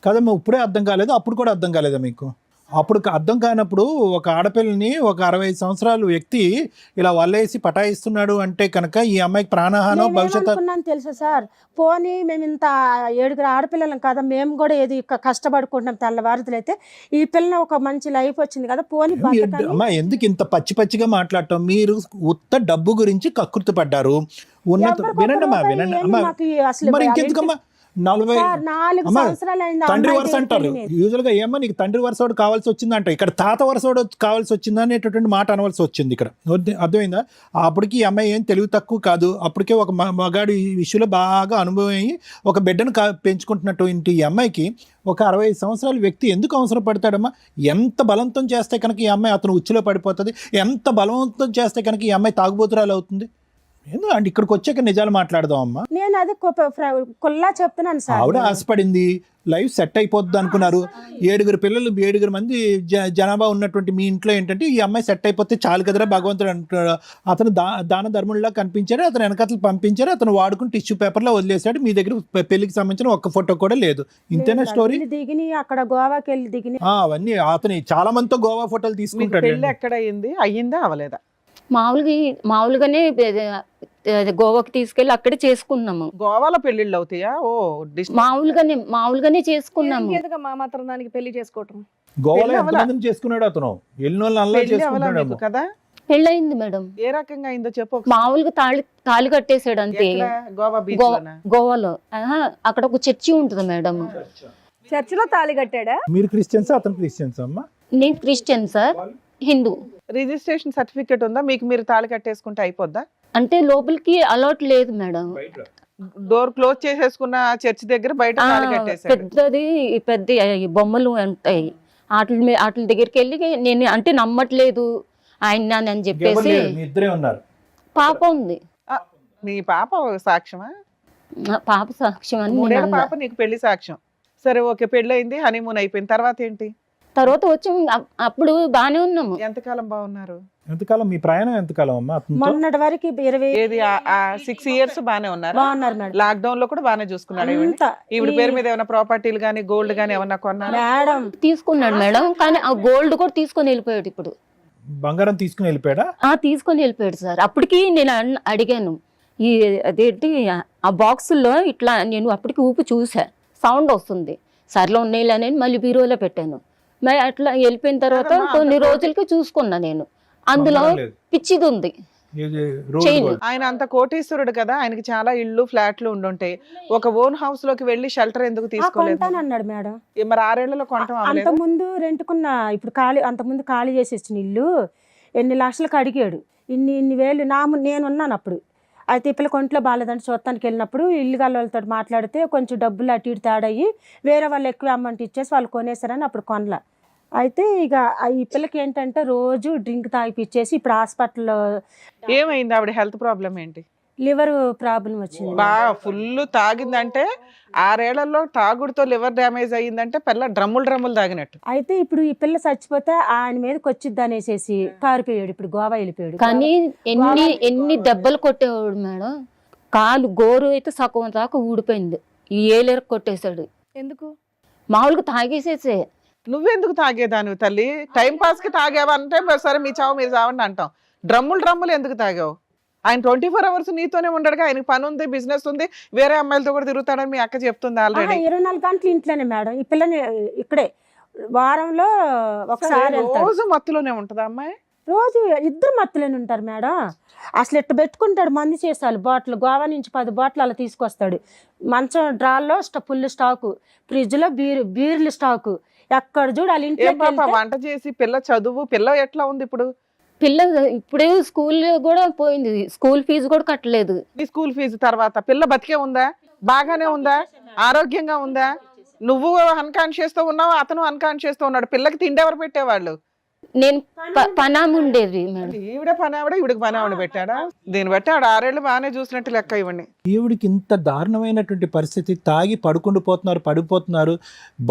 కదమ్మా. ఇప్పుడే అర్థం కాలేదు, అప్పుడు కూడా అర్థం కాలేదా మీకు? అప్పుడు అర్థం కానప్పుడు ఒక ఆడపిల్లని ఒక 65 సంవత్సరాల వ్యక్తి ఇలా వల్లేసి పటాయిస్తున్నాడు అంటే కనుక ఈ అమ్మాయికి ప్రాణహానం భవిష్యత్తు. అనుకున్నాను తెలుసా సార్, పోనీ మేము ఇంత 7 ఆడపిల్లలం కదా, మేము కూడా ఏది కష్టపడుకుంటున్నాం తెల్లవారుతులైతే. ఈ పిల్లని ఒక మంచి లైఫ్ వచ్చింది కదా, పోనీ అమ్మా ఎందుకు ఇంత పచ్చిగా మాట్లాడటం? మీరు ఉత్త డబ్బు గురించి కక్కుర్తి పడ్డారు. వినండి అమ్మా, అసలు మరి ఇంకెందుకమ్మా 40 4 సంవత్సరాలు అయింది. తండ్రి వరుస అంటారు యూజువల్ గా. ఏమో నీకు తండ్రి వరుసోడు కావాల్సి వచ్చింది అంట, ఇక్కడ తాత వరుసోడు కావాల్సి వచ్చిందా అనేటటువంటి మాట అనవలసి వచ్చింది ఇక్కడ. అర్థమైందా? అప్పటికి ఈ అమ్మాయి ఏం తెలివి తక్కువ కాదు. అప్పటికే ఒక మగాడు ఈ విషయంలో బాగా అనుభవం అయ్యి ఒక బిడ్డను పెంచుకుంటున్నటువంటి ఈ అమ్మాయికి ఒక 65 సంవత్సరాల వ్యక్తి ఎందుకు అవసరం పడతాడమ్మా? ఎంత బలవంతం చేస్తే కనుక ఈ అమ్మాయి అతను ఉచ్చులో పడిపోతుంది, ఎంత బలవంతం చేస్తే కనుక ఈ అమ్మాయి తాగుబోతురాలు అవుతుంది. ఎందుకు అంటే ఇక్కడికి వచ్చాక నిజాలు మాట్లాడదాం అమ్మా. నేను అది కుల్లా చెప్తున్నాను సార్. ఆవిడ ఆశపడింది, లైఫ్ సెట్ అయిపోద్ది అనుకున్నారు. 7 మంది జనాభా ఉన్నటువంటి మీ ఇంట్లో ఏంటంటే ఈ అమ్మాయి సెట్ అయిపోతే చాలు కదరా భగవంతుడు అంటున్నాడు. అతను దాన ధర్మంలా కనిపించాడు, అతను వెనకతలు పంపించారు, అతను వాడుకుని టిష్యూ పేపర్లో వదిలేశాడు. మీ దగ్గర పెళ్లికి సంబంధించిన ఒక్క ఫోటో కూడా లేదు. ఇంతేనా స్టోరీ? దిగిని అక్కడ గోవాకి వెళ్ళి దిగిని అవన్నీ అతని చాలా మందితో గోవా ఫోటోలు తీసుకుంటాడు. పెళ్లి ఎక్కడ అయింది, అయ్యిందా అవలేదా? మామూలుగానే గోవాకి తీసుకెళ్ళి అక్కడే చేసుకున్నాము. గోవాలో పెళ్లిళ్ళు అవుతాయా? మామూలుగానే చేసుకున్నాము. మా మాత్రం దానికి పెళ్లి చేసుకోవటం. గోవాలో ఎంతమందిని చేసుకున్నాడు అతను? వెళ్ళిన వాళ్ళు అలా చేసుకుంటాడు కదా. పెళ్ళయింది మేడం. ఏ రకంగా అయిందో చెప్పు. మామూలుగా తాళి కట్టేసాడు అంతే. గోవా బీచ్ గోవాలో అక్కడ ఒక చర్చి ఉంటుంది మేడం. చర్చిలో తాళి కట్టాడా? మీరు క్రిస్టియన్స్, అతను క్రిస్టియన్స్ అమ్మా? నేను Christian sir, Hindu. Registration certificate ఉందా మీకు? మీరు తాళి కట్టేసుకుంటే అయిపోద్దా? అంటే లోపలికి అలౌట్ లేదు మేడం. డోర్ క్లోజ్ చేసేసుకున్న చర్చ్ దగ్గర బయట తాళి కట్టేసాడు. పెద్ద బొమ్మలు ఉంటాయి, వాటి దగ్గరికి వెళ్ళి నేను అంటే నమ్మట్లేదు ఆయన అని చెప్పేసి. ఇద్దరే ఉన్నారు. పాప ఉంది. మీ పాప సాక్ష్యమా? మా పాప సాక్ష్యం అని నేను 3 ఏళ్ల అన్నా. పాప నీకు పెళ్లి సాక్ష్యం. సరే ఓకే, పెళ్ళయింది, హనీమూన్ అయిపోయింది, తర్వాత ఏంటి? తర్వాత వచ్చి అప్పుడు బాగానే ఉన్నాము. ఎంతకాలం బాగున్నారు? ఎంతకాలం మీ ప్రయాణం ఎంతకాలం అమ్మా అతనితో? మొన్నటి వరకు 20 ఏది 6 ఇయర్స్ బానే ఉన్నారు? బాగున్నారు మేడం. లాక్డౌన్ లో కూడా బాగానే చూసుకున్నాడు ఈవిడ? అంతా ఈవిడ పేరు మీద ఏమైనా ప్రాపర్టీలు గానీ గోల్డ్ గానీ ఏమన్నా కొన్నారా? మేడం తీసుకున్నాడు మేడం, కానీ ఆ గోల్డ్ కూడా తీసుకొని వెళ్ళిపోయాడు. ఇప్పుడు బంగారం తీసుకుని వెళ్ళిపోయాడా? తీసుకొని వెళ్ళిపోయాడు సార్. అప్పటికి నేను అడిగాను, ఈ అదేంటి ఆ బాక్సుల్లో ఇట్లా నేను అప్పటికి ఊపి చూసా, సౌండ్ వస్తుంది, సర్లో ఉన్నాయిలే అని మళ్ళీ బీరోలో పెట్టాను. మరి అట్లా వెళ్ళిపోయిన తర్వాత కొన్ని రోజులకి చూసుకున్నా నేను, అందులో బంగారం లేదు. పిచ్చిది ఉంది. ఇది రోడ్ చైన్. గోల్డ్. ఆయన అంత కోటీశ్వరుడు కదా, ఆయనకి చాలా ఇళ్ళు ఫ్లాట్లు ఉండుంటాయి. ఒక ఓన్ హౌస్ లోకి వెళ్ళి షెల్టర్ ఎందుకు తీసుకోలేదు? కొంటానన్నాడు మేడం. మరి 6 ఏళ్లలో కొనటం అంత అవ్వలేదు? ముందు రెంట్కున్న, ఇప్పుడు అంతకుముందు ఖాళీ చేసి ఇచ్చిన ఇల్లు ఎన్ని లక్షలకు అడిగాడు. ఇన్ని వేలు నేనున్నాను అప్పుడు. అయితే ఈ పిల్ల కొంట్లో బాగాలేదంటే చూడటానికి వెళ్ళినప్పుడు ఇల్లు గల వాళ్ళతో మాట్లాడితే కొంచెం డబ్బులు అటు ఇటు తేడయ్యి వేరే వాళ్ళు ఎక్కువ అమౌంట్ ఇచ్చేసి వాళ్ళు కొనేసారని అప్పుడు కొనలా. అయితే ఇక ఈ పిల్లకి ఏంటంటే రోజు డ్రింక్ తాగిపిచ్చేసి ఇప్పుడు హాస్పిటల్లో ఏమైంది? ఆవిడ హెల్త్ ప్రాబ్లం ఏంటి? లివర్ ప్రాబ్లం వచ్చింది. బాగా ఫుల్ తాగిందంటే, 6 ఏళ్లలో తాగుడుతో లివర్ డ్యామేజ్ అయ్యిందంటే పిల్ల డ్రమ్ములు తాగినట్టు. అయితే ఇప్పుడు ఈ పిల్ల చచ్చిపోతే ఆయన మీదకి వచ్చిద్ది అనేసి పారిపోయాడు. ఇప్పుడు గోవా వెళ్ళిపోయాడు. కానీ ఎన్ని దెబ్బలు కొట్టేవాడు మేడం. కాలు గోరు అయితే సగం దాకా ఊడిపోయింది, ఈ ఏలేరు కొట్టేశాడు. ఎందుకు? మామూలుగా తాగేసేసే. నువ్వెందుకు తాగేదాను తల్లి? టైం పాస్ కి తాగావా అంటే సరే మీ చావు మీరు చావండి అంటాం. డ్రమ్ములు ఎందుకు తాగావు? ఆయన 24 అవర్స్ నీతోనే ఉండడుగా, ఆయనకి పని ఉంది, బిజినెస్ ఉంది, వేరే అమ్మాయిలతో కూడా తిరుగుతాడని మీ అక్క చెప్తుంది ఆల్రెడీ. 24 గంటలు ఇంట్లోనే మేడం. ఈ పిల్లని ఇక్కడే వారంలో ఒకసారి వెళ్తాడు. రోజు మత్తులోనే ఉంటదా అమ్మాయి? రోజు ఇద్దరు మత్తులోనే ఉంటారు మేడం. అసలు ఇట్ట పెట్టుకుంటాడు మంది చేసాలు బాటిల్, గోవా నుంచి 10 బాటిల్ అలా తీసుకొస్తాడు. మంచం డ్రాల్లో ఫుల్ స్టాకు, ఫ్రిడ్జ్లో బీర్లు స్టాకు, ఎక్కడ చూడు వాళ్ళ ఏం పాప ఇంట్లో వంట చేసి పిల్ల చదువు, పిల్ల ఎట్లా ఉంది ఇప్పుడు? పిల్ల ఇప్పుడే స్కూల్ కూడా పోయింది, స్కూల్ ఫీజు కూడా కట్టలేదు. నీ స్కూల్ ఫీజు తర్వాత పిల్ల బతికే ఉందా? బాగానే ఉందా? ఆరోగ్యంగా ఉందా? నువ్వు అన్కాన్షియస్ తో ఉన్నావు, అతను అన్కాన్షియస్ తో ఉన్నాడు. పిల్లకి తిండి ఎవరు పెట్టేవాళ్ళు? నేను పనాము ఉండేది మేడం. ఈవిడ పని ఆవిడ, ఈవిడికి పని ఆవిడ పెట్టాడా? దీన్ని బట్టి ఆవిడ 6 ఏళ్ళు బాగానే చూసినట్టు లెక్క ఇవ్వండి. ఈవిడికి ఇంత దారుణమైనటువంటి పరిస్థితి, తాగి పడిపోతున్నారు,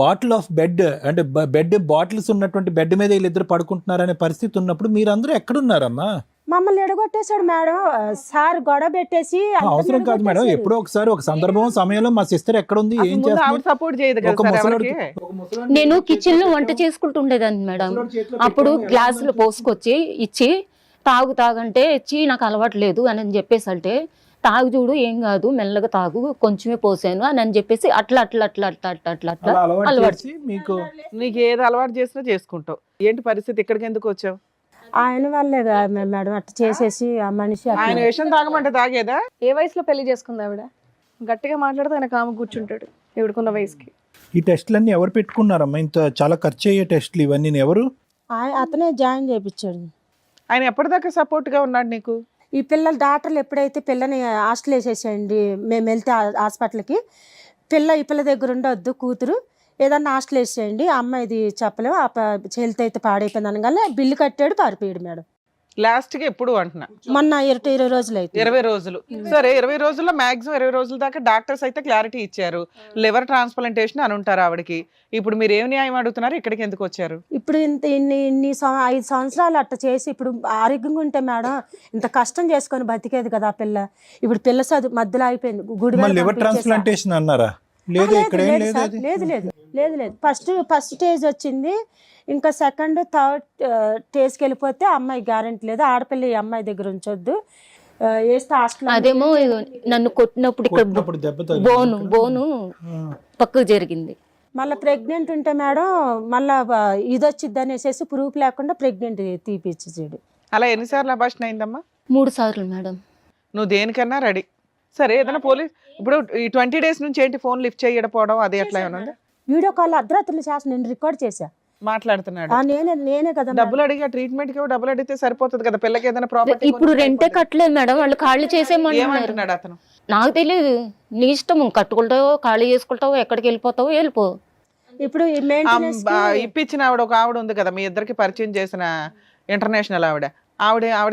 బాటిల్ ఆఫ్ బెడ్ అంటే బెడ్ బాటిల్స్ ఉన్నటువంటి బెడ్ మీద వీళ్ళిద్దరు పడుకుంటున్నారు అనే పరిస్థితి ఉన్నప్పుడు మీరందరూ ఎక్కడున్నారమ్మా? మమ్మల్ని ఎడగొట్టేశాడు మేడం. సార్ గొడవ పెట్టేసి అవసరం కాదు మేడం, ఎప్పుడో ఒకసారి ఒక సందర్భం సమయంలో మా సిస్టర్ ఎక్కడుంది, ఏం అసలు ముందు ఆవిడ చేస్తుంది? సపోర్ట్ చేయదు ఒక కదా సార్ ముసలోడికి- ఎవరికి? ఒక ముసలోడికి నేను కిచెన్ లో వంట చేసుకుంటూ ఉండేదాన్ని మేడం. అప్పుడు గ్లాసులు పోసుకొచ్చి ఇచ్చి తాగంటే నాకు అలవాటు లేదు అని చెప్పేసి, అంటే తాగు చూడు ఏం కాదు మెల్లగా తాగు, కొంచెమే పోసాను అని చెప్పేసి అట్లా అలా అలవాటు అలవాటు. చేసి మీకు నీకు ఏది అలవాటు చేసినా చేసుకుంటావు. ఏంటి పరిస్థితి? ఇక్కడికి ఎందుకు వచ్చావు? ఆయన వాళ్ళే మేడం అట్లా చేసేసి ఆ మనిషి అట్లా. ఆయన విషయం తాగమంటే తాగేదా? ఏ వయసులో పెళ్లి చేసుకుంది ఆవిడ? గట్టిగా మాట్లాడితే ఆయన కాము కూర్చుంటాడు ఎవడుకున్న వయసుకి. ఈ టెస్టులన్నీ ఎవరు పెట్టుకున్నారమ్మా? ఇంత చాలా ఖర్చు అయ్యే టెస్టులు ఇవన్నీ ఎవరు? అతనే జాయిన్ చేయించాడు. ఆయన ఎప్పటిదాకా సపోర్ట్ గా ఉన్నాడు నీకు? ఈ పిల్లలు డాక్టర్లు ఎప్పుడైతే పిల్లని హాస్టల్ వేసేసేయండి, మేము వెళ్తే హాస్పిటల్కి, ఈ పిల్ల దగ్గర ఉండొద్దు కూతురు, ఏదన్నా హాస్టల్ వేసేయండి, ఆ అమ్మాయిది చెప్పలేము, హెల్త్ అయితే పాడైపోయింది అనగానే బిల్లు కట్టాడు, పారిపోయాడు మేడం. లాస్ట్ కి ఎప్పుడు అంటున్నా? మొన్న 20 రోజులు అయితే. 20 రోజులు. సరే 20 రోజుల్లో మాక్సిమం 20 రోజుల దాకా డాక్టర్స్ అయితే క్లారిటీ ఇచ్చారు, లివర్ ట్రాన్స్ప్లాంటేషన్ అని ఉంటారు ఆవిడకి. ఇప్పుడు మీరు ఏం న్యాయం అడుగుతున్నారు? ఇక్కడికి ఎందుకు వచ్చారు? ఇప్పుడు ఇన్ని 5 సంవత్సరాలు అట్ట చేసి ఇప్పుడు ఆరోగ్యంగా ఉంటే మేడం ఇంత కష్టం చేసుకొని బతికేది కదా ఆ పిల్ల. ఇప్పుడు పిల్ల చదువు మధ్యలో అయిపోయింది. గుడి లివర్ ట్రాన్స్ప్లాంటేషన్ అన్నారా? లేదు, ఇక్కడ ఏం లేదు అది. లేదు ఫస్ట్ స్టేజ్ వచ్చింది, ఇంకా సెకండ్ థర్డ్ స్టేజ్కి వెళ్ళిపోతే అమ్మాయి గ్యారెంటీ లేదు. ఆడపిల్ల ఈ అమ్మాయి దగ్గర ఉంచొద్దు, వేస్తే హాస్టల్. అదేమో నన్ను కొట్టినప్పుడు ఇక్కడ కొట్టినప్పుడు దెబ్బ తగిలింది. బోను పక్కకు జరిగింది. మళ్ళీ ప్రెగ్నెంట్ ఉంటే మేడం మళ్ళీ ఇది వచ్చిద్ది అనేసి ప్రూఫ్ లేకుండా ప్రెగ్నెంట్ తీపిచ్చేసాడు. అలా ఎన్నిసార్లు అబార్షన్ అయిందమ్మా? 3 సార్లు మేడం. నువ్వు దేనికన్నా రెడీ. సరే ఏదైనా పోలీస్ ఇప్పుడు ఈ 20 days నుంచి ఏంటి ఫోన్ లిఫ్ట్ చేయకపోవడం, అది ఎట్లా ఏమన్నా? వీడియో కాల్ అర్ధరాత్రులు చేసి నేను రికార్డ్ చేశా. మాట్లాడుతున్నాడు. నేనే కదా డబ్బులు అడిగి ట్రీట్మెంట్ కి డబ్బులు అడిగితే సరిపోతుంది కదా, పిల్లకి ఏదైనా ప్రాపర్టీ. ఇప్పుడు రెంటే కట్టలేదు మేడం, వాళ్ళు ఖాళీ చేసేయమంటున్నారు. ఏమంటున్నాడు అతను? నాకు తెలియదు, నీ ఇష్టం, కట్టుకుంటావో ఖాళీ చేసుకుంటావో ఎక్కడికి వెళ్ళిపోతావో వెళ్ళిపో. ఇప్పుడు ఇప్పించిన ఆవిడ ఒక ఆవిడ ఉంది కదా, మీ ఇద్దరికి పరిచయం చేసిన ఇంటర్నేషనల్ ఆవిడ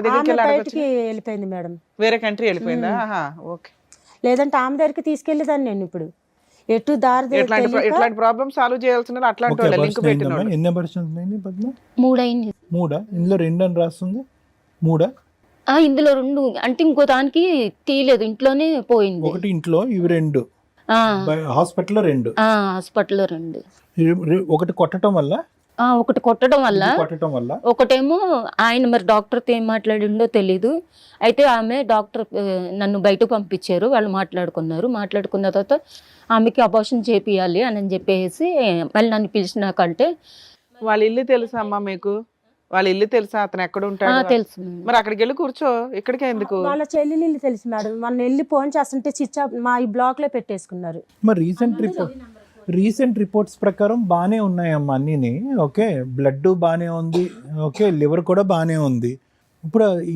దగ్గరికి బయటికి వెళ్ళిపోయింది మేడం. వేరే కంట్రీ వెళ్ళిపోయిందా? ఓకే. లేదంటే ఆమె దగ్గరికి తీసుకెళ్ళేదాన్ని నేను ఇప్పుడు ఎటు దారి ఇట్లాంటి ప్రాబ్లమ్ సాల్వ్ చేయాల్సిన అట్లాంటి ఓకే, వాళ్ళు లింక్ abortion పెట్టిన అయిందమ్మా? వాళ్ళు. ఎన్ని అబర్షన్స్ అయింది పద్మ? 3 అయింది. 3 ఇందులో 2 అని రాస్తుంది. 3 ఇందులో 2 అంటే ఇంకో దానికి తీయలేదు, ఇంట్లోనే పోయింది. ఒకటి ఇంట్లో, ఇవి 2 హాస్పిటల్లో 2. హాస్పిటల్లో 2. ఒకటి కొట్టడం వల్ల, ఒకటి కొట్టడం వల్ల, ఇది కొట్టడం వల్ల, ఒకటేమో ఆయన మరి డాక్టర్తో ఏం మాట్లాడిండో తెలీదు. అయితే ఆమె డాక్టర్ నన్ను బయటకు పంపించారు, వాళ్ళు మాట్లాడుకున్న తర్వాత ఆమెకి అబార్షన్ చేపియాలి అని చెప్పేసి మళ్ళీ నన్ను పిలిచినాకంటే. వాళ్ళ ఇల్లు తెలుసా అమ్మా మీకు? వాళ్ళ ఇల్లు తెలుసా? అతను ఎక్కడ ఉంటాడు? తెలుసు మేడం. మరి అక్కడికి వెళ్ళి కూర్చో, ఇక్కడికే ఎందుకు? వాళ్ళ చెల్లెలు తెలుసు మేడం. మొన్న వెళ్ళి ఫోన్ చేస్తుంటే స్విచ్ ఆఫ్ మా ఈ బ్లాక్ లో పెట్టేసుకున్నారు. మరి రీసెంట్ రిపోర్ట్స్ ప్రకారం బాగానే ఉన్నాయమ్మా అన్నీని. ఓకే, బ్లడ్ బాగానే ఉంది, ఓకే, లివర్ కూడా బాగానే ఉంది.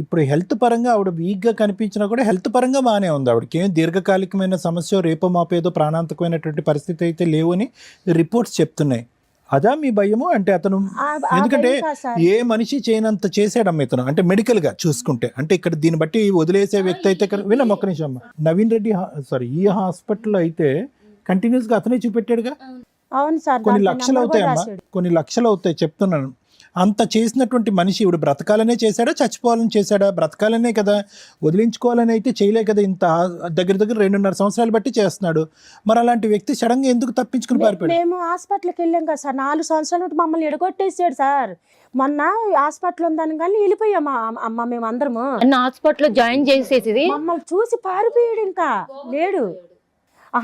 ఇప్పుడు హెల్త్ పరంగా ఆవిడ వీక్గా కనిపించినా కూడా హెల్త్ పరంగా బాగానే ఉంది. ఆవిడకి ఏం దీర్ఘకాలికమైన సమస్య, రేపో మాపేదో ప్రాణాంతకమైనటువంటి పరిస్థితి అయితే లేవు అని రిపోర్ట్స్ చెప్తున్నాయి. అదా మీ భయము? అంటే అతను ఎందుకంటే ఏ మనిషి చేయనంత చేసాడమ్మ ఇతను, అంటే మెడికల్ గా చూసుకుంటే. అంటే ఇక్కడ దీన్ని బట్టి వదిలేసే వ్యక్తి అయితే వినమ్మ ఒక్క నిమిషం అమ్మ. నవీన్ రెడ్డి ఈ హాస్పిటల్లో అయితే కంటిన్యూస్ గా అతనే చూపెట్టాడుగా. అవును సార్, కొన్ని లక్షలు అవుతాయమ్మా, కొన్ని లక్షలు అవుతాయి చెప్తున్నాను. అంత చేసినటువంటి మనిషి ఇప్పుడు బ్రతకాలనే చేశాడా, చచ్చిపోవాలని చేశాడా? బ్రతకాలనే కదా, వదిలించుకోవాలని అయితే చేయలే కదా. ఇంత దగ్గర 2.5 సంవత్సరాలు బట్టి చేస్తున్నాడు. మరి అలాంటి వ్యక్తి సడన్ గా ఎందుకు తప్పించుకుని పారిపోయాడు? మేము హాస్పిటల్కి వెళ్ళాం కదా సార్, 4 సంవత్సరాల నుండి మమ్మల్ని ఎడగొట్టేసాడు సార్. మొన్న హాస్పిటల్ ఉందని కానీ వెళ్ళిపోయామా అమ్మ మేము అందరము. హాస్పిటల్లో జాయిన్ చేసేసి మమ్మల్ని చూసి పారిపోయాడు, ఇంకా లేడు.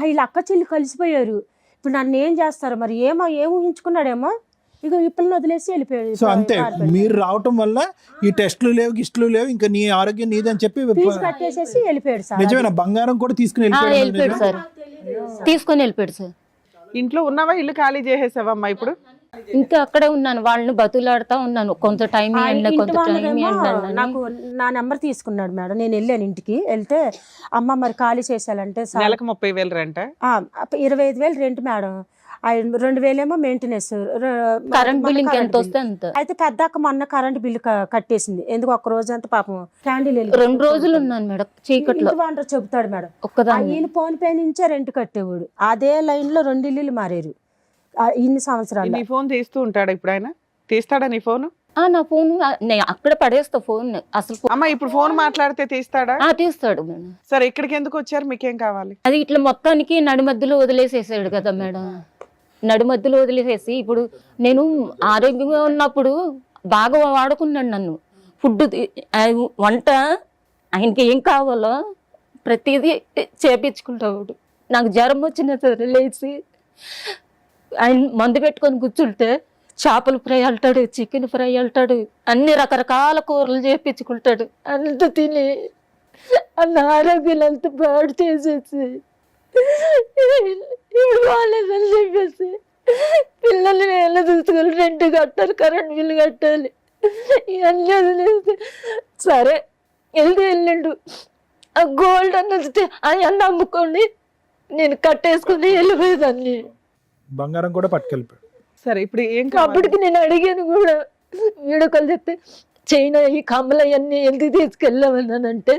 వీళ్ళ అక్క చెల్లి కలిసిపోయారు. ఇప్పుడు నన్ను ఏం చేస్తారు మరి? ఏం ఊహించుకున్నాడేమో, ఇక ఈ పిల్లలు వదిలేసి వెళ్ళిపోయాడు. సో అంతే, మీరు రావటం వల్ల ఈ టెస్టులు లేవు, గిస్టులు లేవు, ఇంకా నీ ఆరోగ్యం నీదని చెప్పి ఫీజు కట్టేసేసి వెళ్ళిపోయాడు సార్. నిజమేనా? బంగారం కూడా తీసుకుని వెళ్ళిపోయాడు సార్, తీసుకొని వెళ్ళిపోయాడు సార్. ఇంట్లో ఉన్నావా? ఇల్లు ఖాళీ చేసేసావమ్మా ఇప్పుడు? ఇంకా అక్కడే ఉన్నాను, వాళ్ళని బతులాడుతా ఉన్నాను. కొంత టైం నాకు నా నెంబర్ తీసుకున్నాడు మేడం. నేను వెళ్ళాను ఇంటికి, వెళ్తే అమ్మ మరి ఖాళీ చేసేయాలంటే నెలకు 30,000 రెంట, 25,000 రెంట్ మేడం, 2,000 ఏమో మెయింటెనెన్స్, కరెంట్ బిల్ ఎంత వస్తే అంత. అయితే పెద్దక్క మొన్న కరెంట్ బిల్లు కట్టేసింది. ఎందుకు ఒక్క రోజు అంతా పాపం క్యాండిల్ 2 రోజులు ఉన్నాను మేడం చీకట్లో. చెబుతాడు మేడం, ఒక్కదాన్ని. ఈయన ఫోన్ పే నుంచే రెంట్ కట్టేవాడు. అదే లైన్ లో 2 ఇల్లులు మారారు ఇన్ని సంవత్సరాలు. నీ ఫోన్ తీస్తూ ఉంటాడా ఇప్పుడు ఆయన? తీస్తాడా నీ ఫోన్? నా ఫోన్ అక్కడ పడేస్తా ఫోన్ అసలు. అమ్మా ఇప్పుడు ఫోన్ మాట్లాడితే తీస్తాడా? తీస్తాడు మేడం. సరే, ఇక్కడికి ఎందుకు వచ్చారు? మీకేం కావాలి? అది ఇట్లా మొత్తానికి నడిమధ్యలో వదిలేసేసాడు కదా మేడం. నడిమధ్యలో వదిలేసేసి ఇప్పుడు నేను ఆరోగ్యంగా ఉన్నప్పుడు బాగా వాడుకున్నాడు నన్ను. ఫుడ్, వంట, ఆయనకి ఏం కావాలో ప్రతిదీ చేపించుకుంటాడు. నాకు జ్వరం వచ్చిన సరే లేచి ఆయన మందు పెట్టుకొని కూర్చుంటే చేపల ఫ్రై అంటాడు, చికెన్ ఫ్రై అంటాడు, అన్ని రకరకాల కూరలు చేపించుకుంటాడు. అంత తిని అన్న ఆరోగ్యం అంత పాడు చేసేసి బాగాలేదని చెప్పేసి పిల్లల్ని ఎలా చూసుకోవాలి, రెంట్ కట్టాలి, కరెంట్ బిల్లు కట్టాలి, ఇవన్నీ వదిలేసి సరే వెళ్ళిండు. ఆ గోల్డ్ అన్నది అన్న అమ్ముకొని నేను కట్టేసుకుని వెళ్ళిపోయేదాన్ని. బంగారం కూడా పట్టుకెళ్ళిపోయాడు. సరే ఇప్పుడు ఏం అప్పటికి నేను అడిగాను కూడా, వీడియో కాల్ చెప్తే చైనా ఈ కమ్మలు అవన్నీ ఎందుకు తీసుకెళ్ళామన్నానంటే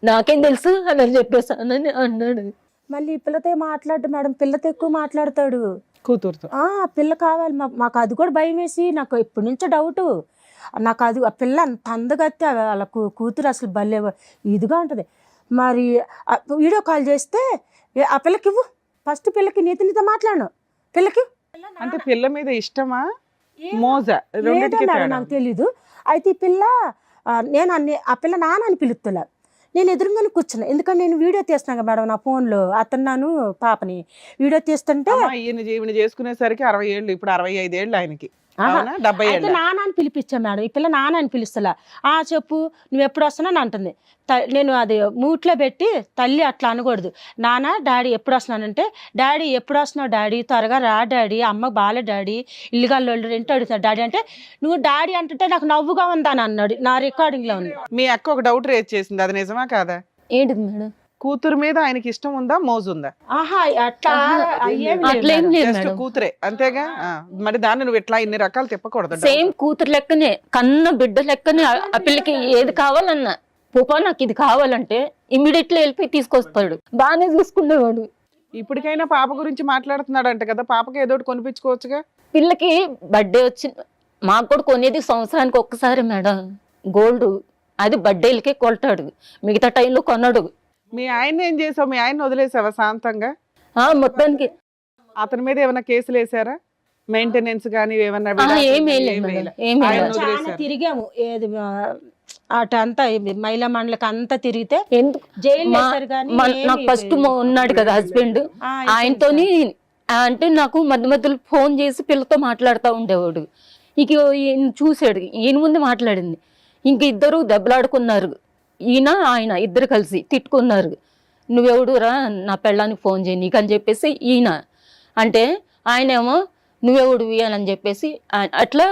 నాకేం తెలుసు అని చెప్పేసానని అన్నాడు. మళ్ళీ పిల్లతో మాట్లాడు మేడం, పిల్లతో ఎక్కువ మాట్లాడతాడు కూతురుతో. పిల్ల కావాలి మాకు, అది కూడా భయం వేసి నాకు ఎప్పటి నుంచో డౌట్. నాకు అది ఆ పిల్ల అంత అందగత్తే, వాళ్ళ కూతురు అసలు భలే ఇదిగా ఉంటుంది. మరి వీడియో కాల్ చేస్తే ఆ పిల్లకి ఇవ్వు, ఫస్ట్ పిల్లకి నీతో మాట్లాడు, పిల్లకి. అంటే పిల్ల మీద ఇష్టమా మోజా? రెండింటికి నాకు తెలీదు. అయితే ఈ పిల్ల నేను ఆ పిల్ల నాన్న అని పిలుస్తున్నా, నేను ఎదురుగానే కూర్చున్నా. ఎందుకంటే నేను వీడియో తీస్తున్నాను మేడం నా ఫోన్లో, అతన్నాను పాపని వీడియో తీస్తుంటే ఈయన చేసుకునేసరికి 60 ఏళ్ళు, ఇప్పుడు 65 ఏళ్ళు ఆయనకి. 70 ఏళ్ళు. నాన్న అని పిలిపించా మేడం. ఈ పిల్ల నాన్న అని పిలుస్తలా. చెప్పు నువ్వు ఎప్పుడు వస్తున్నావు అంటుంది. నేను అది మూట్లో పెట్టి తల్లి అట్లా అనకూడదు, నాన్న డాడీ ఎప్పుడు వస్తున్నానంటే, డాడీ ఎప్పుడు వస్తున్నావు డాడీ, త్వరగా రా డాడీ, అమ్మ బాలే డాడీ, ఇల్లుగాళ్ళు రెంట్ అడుగుతాడు డాడీ అంటే, నువ్వు డాడీ అంటుంటే నాకు నవ్వుగా ఉందని అన్నాడు. నా రికార్డింగ్ లో ఉంది. మీ అక్క ఒక డౌట్ రేజ్ చేసింది, అది నిజమా కాదా? ఏంటిది మేడం? కూతురు మీద ఆయనకి ఇష్టం ఉందా, మోజుందా? అట్లేం లేదు మేడం, కూతురే అంతేగా. మరి దాన్ని నువ్వు ఇట్లా ఇన్ని రకాలు తిప్పకూడదు. సేమ్ కూతురు లెక్కనే, కన్న బిడ్డ లెక్కనే. ఆ పిల్లకి ఏది కావాలన్నా, పూపా నాకు ఇది కావాలంటే ఇమీడియట్లీ వెళ్ళిపోయి తీసుకొస్తాడు, బాగానే చూసుకునేవాడు. ఇప్పటికైనా పాప గురించి మాట్లాడుతున్నాడు అంట కదా, పాపకి ఏదో ఒకటి కొనిపించుకోవచ్చుగా. పిల్లకి బర్త్డే వచ్చి మాకు కూడా కొనేది సంవత్సరానికి ఒక్కసారి మేడం గోల్డ్, అది బర్త్డేలకే కొంటాడు, మిగతా టైంలో కొనడు. మీ ఆయన ఏం చేసావు? మీ ఆయన వదిలేసావా శాంతంగా? మొత్తానికి అతని మీద ఏమైనా కేసులు వేసారా? మెయింటెనెన్స్ కానీ ఏమన్నా ఏమీ లేదు మేడం, ఏమీ ఆయన లేదు. వదిలేశారు. చాలా తిరిగాము, ఏది అటు అంతా మహిళా మండలికి అంతా తిరిగితే ఎందుకు జైలు వేశారు కానీ నాకు ఫస్ట్ ఉన్నాడు కదా హస్బెండ్, ఆయనతోని అంటే నాకు మధ్య మధ్యలో ఫోన్ చేసి పిల్లతో మాట్లాడుతూ ఉండేవాడు. ఇక ఈయన చూసాడు, ఈయన ముందు మాట్లాడింది, ఇంక ఇద్దరు దెబ్బలాడుకున్నారు, ఈయన ఆయన ఇద్దరు కలిసి తిట్టుకున్నారు. నువ్వెవడురా నా పెళ్ళానికి ఫోన్ చేయి నీకు అని చెప్పేసి ఈయన అంటే, ఆయన ఏమో నువ్వెవడువి అని చెప్పేసి అట్లా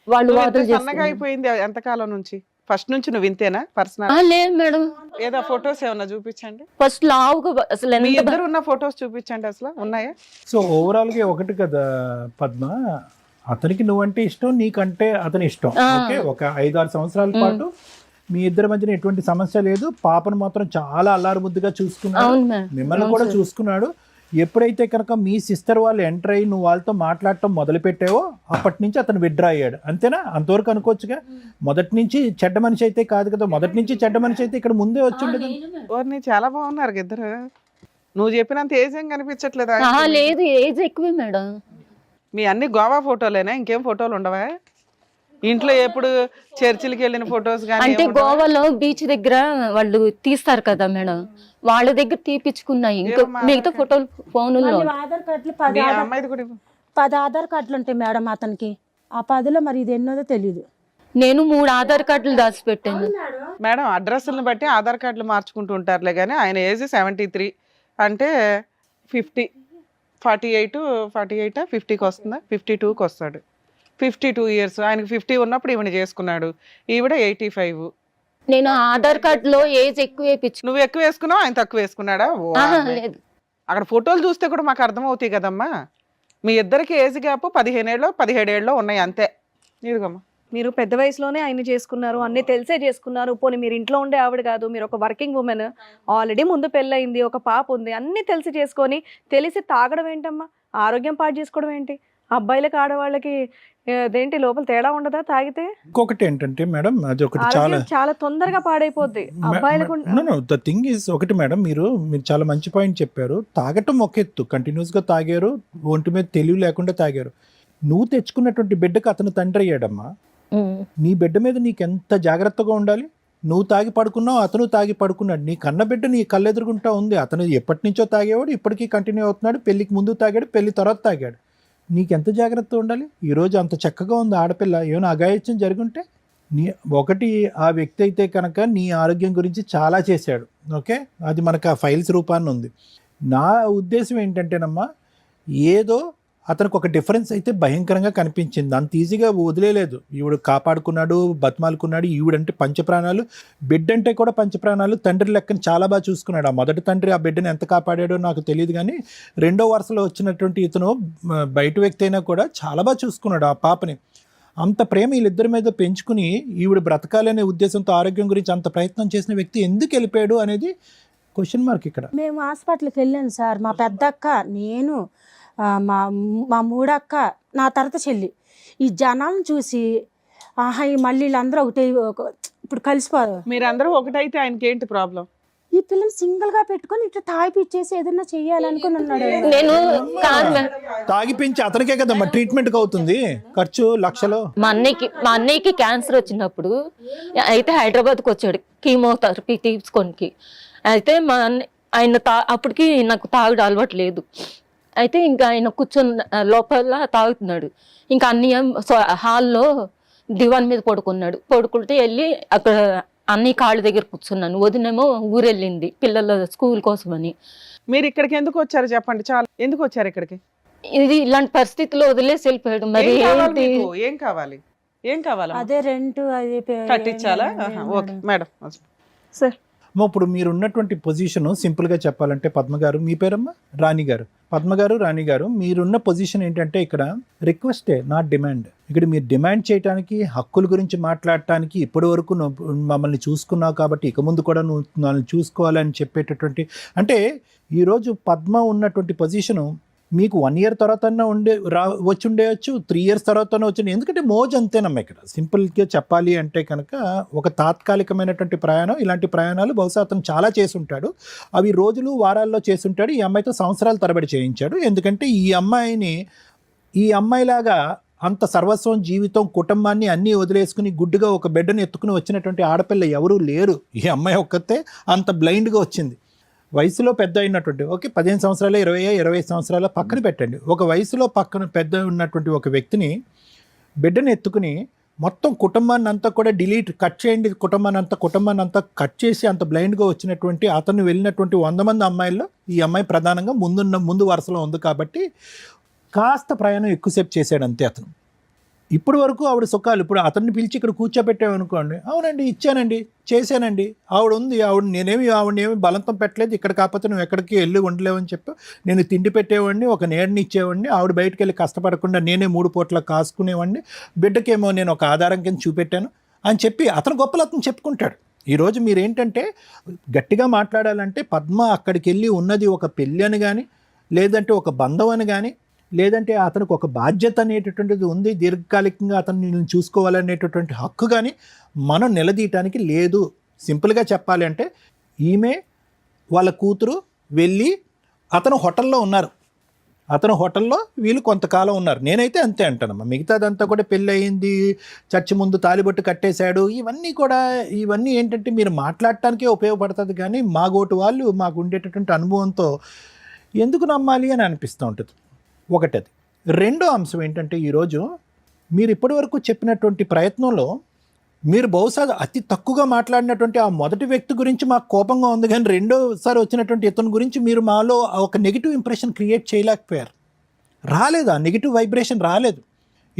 వాళ్ళు వాదన సన్నగా చేస్తున్నారు. అయిపోయింది ఎంతకాలం నుంచి? ఫస్ట్ నుంచి నువ్వు ఇంతేనా పర్సనల్? లేదు మేడం, ఏదో ఫొటోస్ ఏమన్నా చూపించండి. ఫస్ట్ లావుగా అసలు మీ ఎంత ఇద్దరు ఉన్న ఫొటోస్ చూపించండి, అసలు ఉన్నాయా? సో ఓవరాల్గా ఒకటి కదా పద్మ, అతనికి నువ్వంటే ఇష్టం, నీకంటే అతని ఇష్టం. ఓకే, ఒక 5-6 సంవత్సరాల పాటు మీ ఇద్దరి మధ్యన ఎటువంటి సమస్య లేదు. పాపను మాత్రం చాలా అల్లారు ముద్దుగా చూసుకున్నాడు, అవును మేడం, మిమ్మల్ని కూడా చూసుకున్నాడు. ఎప్పుడైతే కనుక మీ సిస్టర్ వాళ్ళు ఎంటర్ అయ్యి నువ్వు వాళ్ళతో మాట్లాడటం మొదలు పెట్టావో అప్పటి నుంచి అతను విత్డ్రా అయ్యాడు, అంతేనా? అంతవరకు అనుకోవచ్చుగా. మొదటి నుంచి చెడ్డ మనిషి అయితే కాదు కదా, మొదటి నుంచి చెడ్డ మనిషి అయితే ఇక్కడ ముందే వచ్చి ఉండదు. ఓర్ని చాలా బాగున్నారు ఇద్దరు. నువ్వు చెప్పినంత ఏజ్ ఏం కనిపించట్లేదు. లేదు ఏజ్ ఎక్కువే మేడం. మీ అన్ని గోవా ఫోటోలేనా? ఇంకేం ఫోటోలు ఉండవా? ఇంట్లో ఎప్పుడు చర్చిలకి వెళ్ళిన ఫొటోస్ కానీ? అంటే గోవాలో బీచ్ దగ్గర వాళ్ళు తీస్తారు కదా మేడం, వాళ్ళ దగ్గర తీపిచ్చుకున్నాయి. ఇంకా మిగతా ఫోటోలు ఫోన్లో. ఆధార్ కార్డులు మీ అమ్మాయిది కూడా ఇవ్వు. 10 ఆధార్ కార్డులు ఉంటాయి మేడం అతనికి. ఆ 10లో మరి ఇది ఎన్నోదో తెలియదు. నేను 3 ఆధార్ కార్డులు దాచిపెట్టాను మేడం. అడ్రస్లను బట్టి ఆధార్ కార్డులు మార్చుకుంటూ ఉంటారులే కానీ ఆయన ఏజ్ 73 అంటే 50, 48 50కి వస్తుందా? 52కి వస్తాడు. 52 years. ఆయనకి 50 ఉన్నప్పుడు ఈవిడ చేసుకున్నాడు, ఈవిడ 85. నేను ఆధార్ కార్డులో ఏజ్ ఎక్కువ వేయించు. నువ్వు ఎక్కువ వేసుకున్నావు, ఆయన తక్కువ వేసుకున్నాడా? లేదు, అక్కడ ఫోటోలు చూస్తే కూడా మాకు అర్థమవుతాయి కదమ్మా. మీ ఇద్దరికి ఏజ్ గ్యాప్ 15 ఏళ్ళు 17 ఏళ్ళు ఉన్నాయి అంతే. ఇదిగమ్మా, మీరు పెద్ద వయసులోనే ఆయన చేసుకున్నారు, అన్ని తెలిసే చేసుకున్నారు. పోనీ మీరు ఇంట్లో ఉండే ఆవిడ కాదు, మీరు ఒక వర్కింగ్ ఉమెన్, ఆల్రెడీ ముందు పెళ్ళయింది, ఒక పాప ఉంది, అన్ని తెలిసి చేసుకొని తెలిసి తాగడం ఏంటమ్మా? ఆరోగ్యం పాడు చేసుకోవడం ఏంటి? అబ్బాయిలకి ఆడవాళ్ళకి అదేంటి లోపల తేడా ఉండదా తాగితే? ఇంకొకటి ఏంటంటే మేడం, అది ఒకటి ఆరోగ్యం చాలా తొందరగా పాడైపోద్ది అబ్బాయిలకు. ద థింగ్ ఈజ్ ఒకటి మేడం, మీరు చాలా మంచి పాయింట్ చెప్పారు. తాగటం ఒక ఎత్తు, కంటిన్యూస్గా తాగారు, ఒంటి మీద తెలివి లేకుండా తాగారు. నువ్వు తెచ్చుకున్నటువంటి బిడ్డకు అతను తండ్రి అయ్యాడమ్మా. నీ బిడ్డ మీద నీకు ఎంత జాగ్రత్తగా ఉండాలి. నువ్వు తాగి పడుకున్నావు, అతను తాగి పడుకున్నాడు. నీ కన్న బిడ్డ నీ కళ్ళెదురుగుంటా ఉంది. అతను ఎప్పటి నుంచో తాగేవాడు, ఇప్పటికీ కంటిన్యూ అవుతున్నాడు. పెళ్లికి ముందు తాగాడు, పెళ్లి తర్వాత తాగాడు. నీకెంత జాగ్రత్త ఉండాలి. ఈరోజు అంత చక్కగా ఉంది ఆడపిల్ల, ఏమైనా అఘాయిత్యం జరుగుంటే ఒకటి ఆ వ్యక్తి అయితే కనుక నీ ఆరోగ్యం గురించి చాలా చేశాడు. ఓకే, అది మనకు ఆ ఫైల్స్ రూపాన్ని ఉంది. నా ఉద్దేశం ఏంటంటేనమ్మా, ఏదో అతనికి ఒక డిఫరెన్స్ అయితే భయంకరంగా కనిపించింది. అంత ఈజీగా వదిలేదు. ఈవిడ కాపాడుకున్నాడు, బతిమాలుకున్నాడు. ఈవిడంటే పంచప్రాణాలు, బిడ్డ అంటే కూడా పంచప్రాణాలు. తండ్రి లెక్కని చాలా బాగా చూసుకున్నాడు. ఆ మొదటి తండ్రి ఆ బిడ్డని ఎంత కాపాడాడో నాకు తెలియదు, కానీ రెండో వరుసలో వచ్చినటువంటి ఇతను బయట వ్యక్తి అయినా కూడా చాలా బాగా చూసుకున్నాడు ఆ పాపని. అంత ప్రేమ వీళ్ళిద్దరి మీద పెంచుకుని ఈవిడ బ్రతకాలనే ఉద్దేశంతో ఆరోగ్యం గురించి అంత ప్రయత్నం చేసిన వ్యక్తి ఎందుకు వెళ్ళిపోయాడు అనేది క్వశ్చన్ మార్క్ ఇక్కడ. మేము హాస్పిటల్కి వెళ్ళాను సార్. మా పెద్దక్క, నేను, మా మూడక్క, నా తర్వాత చెల్లి. ఈ జనాలను చూసి ఆహా ఈ మళ్ళీ వీళ్ళందరూ ఒకటే ఇప్పుడు కలిసిపోదు. మీరందరూ ఒకటైతే ఆయనకి ఏంటి ప్రాబ్లం? ఈ పిల్లని సింగిల్ గా పెట్టుకొని ఇట్లా తాగిపిచ్చేసి ఏదన్నా చెయ్యాలనుకుని ఉన్నాడు. నేను కాదు తాగి పెంచి అతనికే కదమ్మా ట్రీట్మెంట్కి అవుతుంది ఖర్చు లక్షలు. మా అన్నయ్యకి క్యాన్సర్ వచ్చినప్పుడు అయితే హైదరాబాద్కి వచ్చాడు కీమోథెరపీ తీసుకోనికి. అయితే మా ఆయన అప్పటికి నాకు తాగుడు అలవాటు లేదు. అయితే ఇంకా ఆయన కూర్చొని లోపల తాగుతున్నాడు. ఇంకా అన్నయ్య హాల్లో దివాన్ మీద పడుకున్నాడు. పడుకుంటే వెళ్ళి అక్కడ అన్నయ్య కాళ్ళ దగ్గర కూర్చున్నాను. వదినేమో ఊరెళ్ళింది పిల్లల స్కూల్ కోసమని. మీరు ఇక్కడికి ఎందుకు వచ్చారు చెప్పండి? చాలా ఎందుకు వచ్చారు ఇక్కడికి? ఇది ఇలాంటి పరిస్థితిలో వదిలేసి వెళ్ళిపోయాడు. మరి ఏం కావాలి? ఏం కావాలి? అదే రెంట్ అది కట్టించాలా? Okay madam. సార్ ఇప్పుడు మీరు ఉన్నటువంటి పొజిషన్ సింపుల్గా చెప్పాలంటే పద్మ గారు, మీ పేరమ్మా? రాణి గారు. పద్మ గారు, రాణి గారు, మీరున్న పొజిషన్ ఏంటంటే ఇక్కడ రిక్వెస్టే, నాట్ డిమాండ్. ఇక్కడ మీరు డిమాండ్ చేయడానికి, హక్కుల గురించి మాట్లాడటానికి, ఇప్పటి వరకు మమ్మల్ని చూసుకున్నావు కాబట్టి ఇక ముందు కూడా నువ్వు నన్ను చూసుకోవాలని చెప్పేటటువంటి, అంటే ఈరోజు పద్మ ఉన్నటువంటి పొజిషను మీకు 1 year తర్వాత వచ్చి ఉండేయచ్చు, 3 years తర్వాత వచ్చి, ఎందుకంటే మోజ్ అంతేనమ్మా. ఇక్కడ సింపుల్గా చెప్పాలి అంటే కనుక ఒక తాత్కాలికమైనటువంటి ప్రయాణం. ఇలాంటి ప్రయాణాలు బహుశా అతను చాలా చేసుంటాడు, అవి రోజులు వారాల్లో చేసుంటాడు. ఈ అమ్మాయితో సంవత్సరాల తరబడి చేయించాడు. ఎందుకంటే ఈ అమ్మాయిలాగా అంత సర్వస్వం, జీవితం, కుటుంబాన్ని అన్నీ వదిలేసుకుని గుడ్డుగా ఒక బిడ్డను ఎత్తుకుని వచ్చినటువంటి ఆడపిల్ల ఎవరూ లేరు. ఈ అమ్మాయి ఒక్కతే అంత బ్లైండ్గా వచ్చింది. వయసులో పెద్ద అయినటువంటి, ఓకే 15 సంవత్సరాలు, 20 సంవత్సరాల పక్కన పెట్టండి, ఒక వయసులో పక్కన పెద్ద ఉన్నటువంటి ఒక వ్యక్తిని, బిడ్డను ఎత్తుకుని మొత్తం కుటుంబాన్ని అంతా కూడా కట్ చేయండి, కుటుంబాన్ని అంతా కట్ చేసి అంత బ్లైండ్గా వచ్చినటువంటి అతను వెళ్ళినటువంటి 100 మంది అమ్మాయిల్లో ఈ అమ్మాయి ప్రధానంగా ముందు వరుసలో ఉంది కాబట్టి కాస్త ప్రయాణం ఎక్కువసేపు చేశాడు అంతే అతను. ఇప్పుడు వరకు ఆవిడ సుఖాలు, ఇప్పుడు అతన్ని పిలిచి ఇక్కడ కూర్చోబెట్టామనుకోండి, అవునండి ఇచ్చానండి, చేశానండి, ఆవిడ ఉంది, ఆవిడని ఏమి బలంతం పెట్టలేదు, ఇక్కడ కాకపోతే నువ్వు ఎక్కడికి వెళ్ళి ఉండలేవని చెప్పి నేను తిండి పెట్టేవాడిని, ఒక నీడని ఇచ్చేవాడిని, ఆవిడ బయటకు వెళ్ళి కష్టపడకుండా నేనే 3 పూట్ల కాసుకునేవాడిని, బిడ్డకేమో నేను ఒక ఆధారం కింద చూపెట్టాను అని చెప్పి అతను గొప్పలు అతను చెప్పుకుంటాడు. ఈరోజు మీరేంటంటే గట్టిగా మాట్లాడాలంటే పద్మ అక్కడికి వెళ్ళి ఉన్నది ఒక పెళ్ళి అని కానీ, లేదంటే ఒక బంధం అని కానీ, లేదంటే అతనికి ఒక బాధ్యత అనేటటువంటిది ఉంది, దీర్ఘకాలికంగా అతన్ని నేను చూసుకోవాలనేటటువంటి హక్కు కానీ మనం నిలదీయటానికి లేదు. సింపుల్గా చెప్పాలి అంటే ఈమె వాళ్ళ కూతురు వెళ్ళి అతను హోటల్లో ఉన్నారు, అతను హోటల్లో వీళ్ళు కొంతకాలం ఉన్నారు. నేనైతే అంతే అంటానమ్మా. మిగతాదంతా కూడా పెళ్ళి అయింది, చర్చి ముందు తాలిబొట్టు కట్టేశాడు, ఇవన్నీ ఏంటంటే మీరు మాట్లాడటానికే ఉపయోగపడుతుంది కానీ మాగోటి వాళ్ళు మాకు ఉండేటటువంటి అనుభవంతో ఎందుకు నమ్మాలి అని అనిపిస్తూ ఉంటుంది. ఒకటది. రెండో అంశం ఏంటంటే ఈరోజు మీరు ఇప్పటివరకు చెప్పినటువంటి ప్రయత్నంలో మీరు బహుశా అతి తక్కువగా మాట్లాడినటువంటి ఆ మొదటి వ్యక్తి గురించి మాకు కోపంగా ఉంది, కానీ రెండోసారి వచ్చినటువంటి ఇతని గురించి మీరు మాలో ఒక నెగిటివ్ ఇంప్రెషన్ క్రియేట్ చేయలేకపోయారు. రాలేదు, ఆ నెగిటివ్ వైబ్రేషన్ రాలేదు.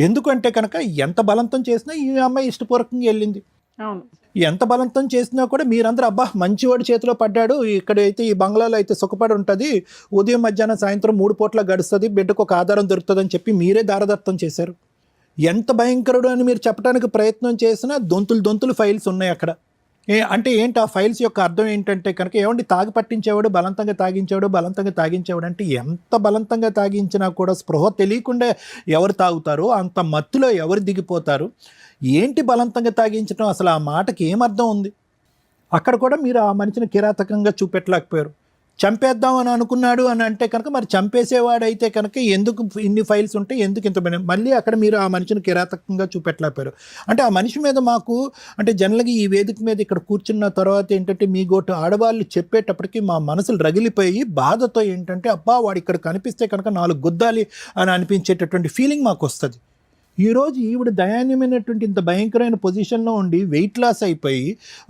ఎందుకంటే కనుక ఎంత బలవంతం చేసినా ఈ అమ్మాయి ఇష్టపూర్వకంగా వెళ్ళింది. అవును, ఎంత బలవంతం చేసినా కూడా మీరందరూ అబ్బా మంచివాడి చేతిలో పడ్డాడు, ఇక్కడైతే ఈ బంగ్లాలో అయితే సుఖపడి ఉంటుంది, ఉదయం మధ్యాహ్నం సాయంత్రం 3 పూట్ల గడుస్తుంది, బిడ్డకు ఒక ఆధారం దొరుకుతుంది అని చెప్పి మీరే దారదత్తం చేశారు. ఎంత భయంకరుడు అని మీరు చెప్పడానికి ప్రయత్నం చేసినా దొంతులు ఫైల్స్ ఉన్నాయి అక్కడ. అంటే ఏంటి ఆ ఫైల్స్ యొక్క అర్థం ఏంటంటే కనుక ఏమండి తాగి పట్టించేవాడు, బలవంతంగా తాగించేవాడు అంటే ఎంత బలవంతంగా తాగించినా కూడా స్పృహ తెలియకుండా ఎవరు తాగుతారో అంత మత్తులో ఎవరు దిగిపోతారు. ఏంటి బలవంతంగా తాగించడం, అసలు ఆ మాటకి ఏమర్థం ఉంది? అక్కడ కూడా మీరు ఆ మనిషిని కిరాతకంగా చూపెట్టలేకపోయారు. చంపేద్దామని అనుకున్నాడు అని అంటే కనుక మరి చంపేసేవాడైతే కనుక ఎందుకు ఇన్ని ఫైల్స్ ఉంటే ఎందుకు ఇంత మళ్ళీ అక్కడ మీరు ఆ మనిషిని కిరాతకంగా చూపెట్టలేకపోయారు. అంటే ఆ మనిషి మీద మాకు అంటే జనరల్గా ఈ వేదిక మీద ఇక్కడ కూర్చున్న తర్వాత ఏంటంటే మీ గోటు ఆడవాళ్ళు చెప్పేటప్పటికి మా మనసులు రగిలిపోయి బాధతో ఏంటంటే అబ్బా వాడు ఇక్కడ కనిపిస్తే కనుక 4 గుద్దాలి అని అనిపించేటటువంటి ఫీలింగ్ మాకు వస్తుంది. ఈరోజు ఈవిడ దయాన్యమైనటువంటి ఇంత భయంకరమైన పొజిషన్లో ఉండి వెయిట్ లాస్ అయిపోయి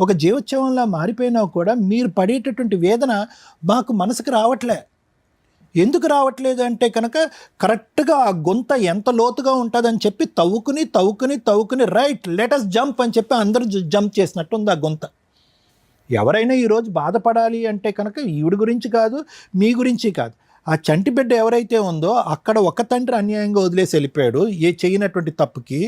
ఒక జీవోత్సవంలా మారిపోయినా కూడా మీరు పడేటటువంటి వేదన మాకు మనసుకు రావట్లే. ఎందుకు రావట్లేదు అంటే కనుక కరెక్ట్గా ఆ గొంత ఎంత లోతుగా ఉంటుందని చెప్పి తవ్వుకుని రైట్ లెటస్ జంప్ అని చెప్పి అందరూ జంప్ చేసినట్టు ఉంది ఆ గొంత. ఎవరైనా ఈరోజు బాధపడాలి అంటే కనుక ఈవిడ గురించి కాదు, మీ గురించి కాదు, ఆ చంటి బిడ్డ ఎవరైతే ఉందో అక్కడ ఒక తండ్రి అన్యాయంగా వదిలేసి వెళ్ళిపోయాడు చేయనటువంటి తప్పుకి.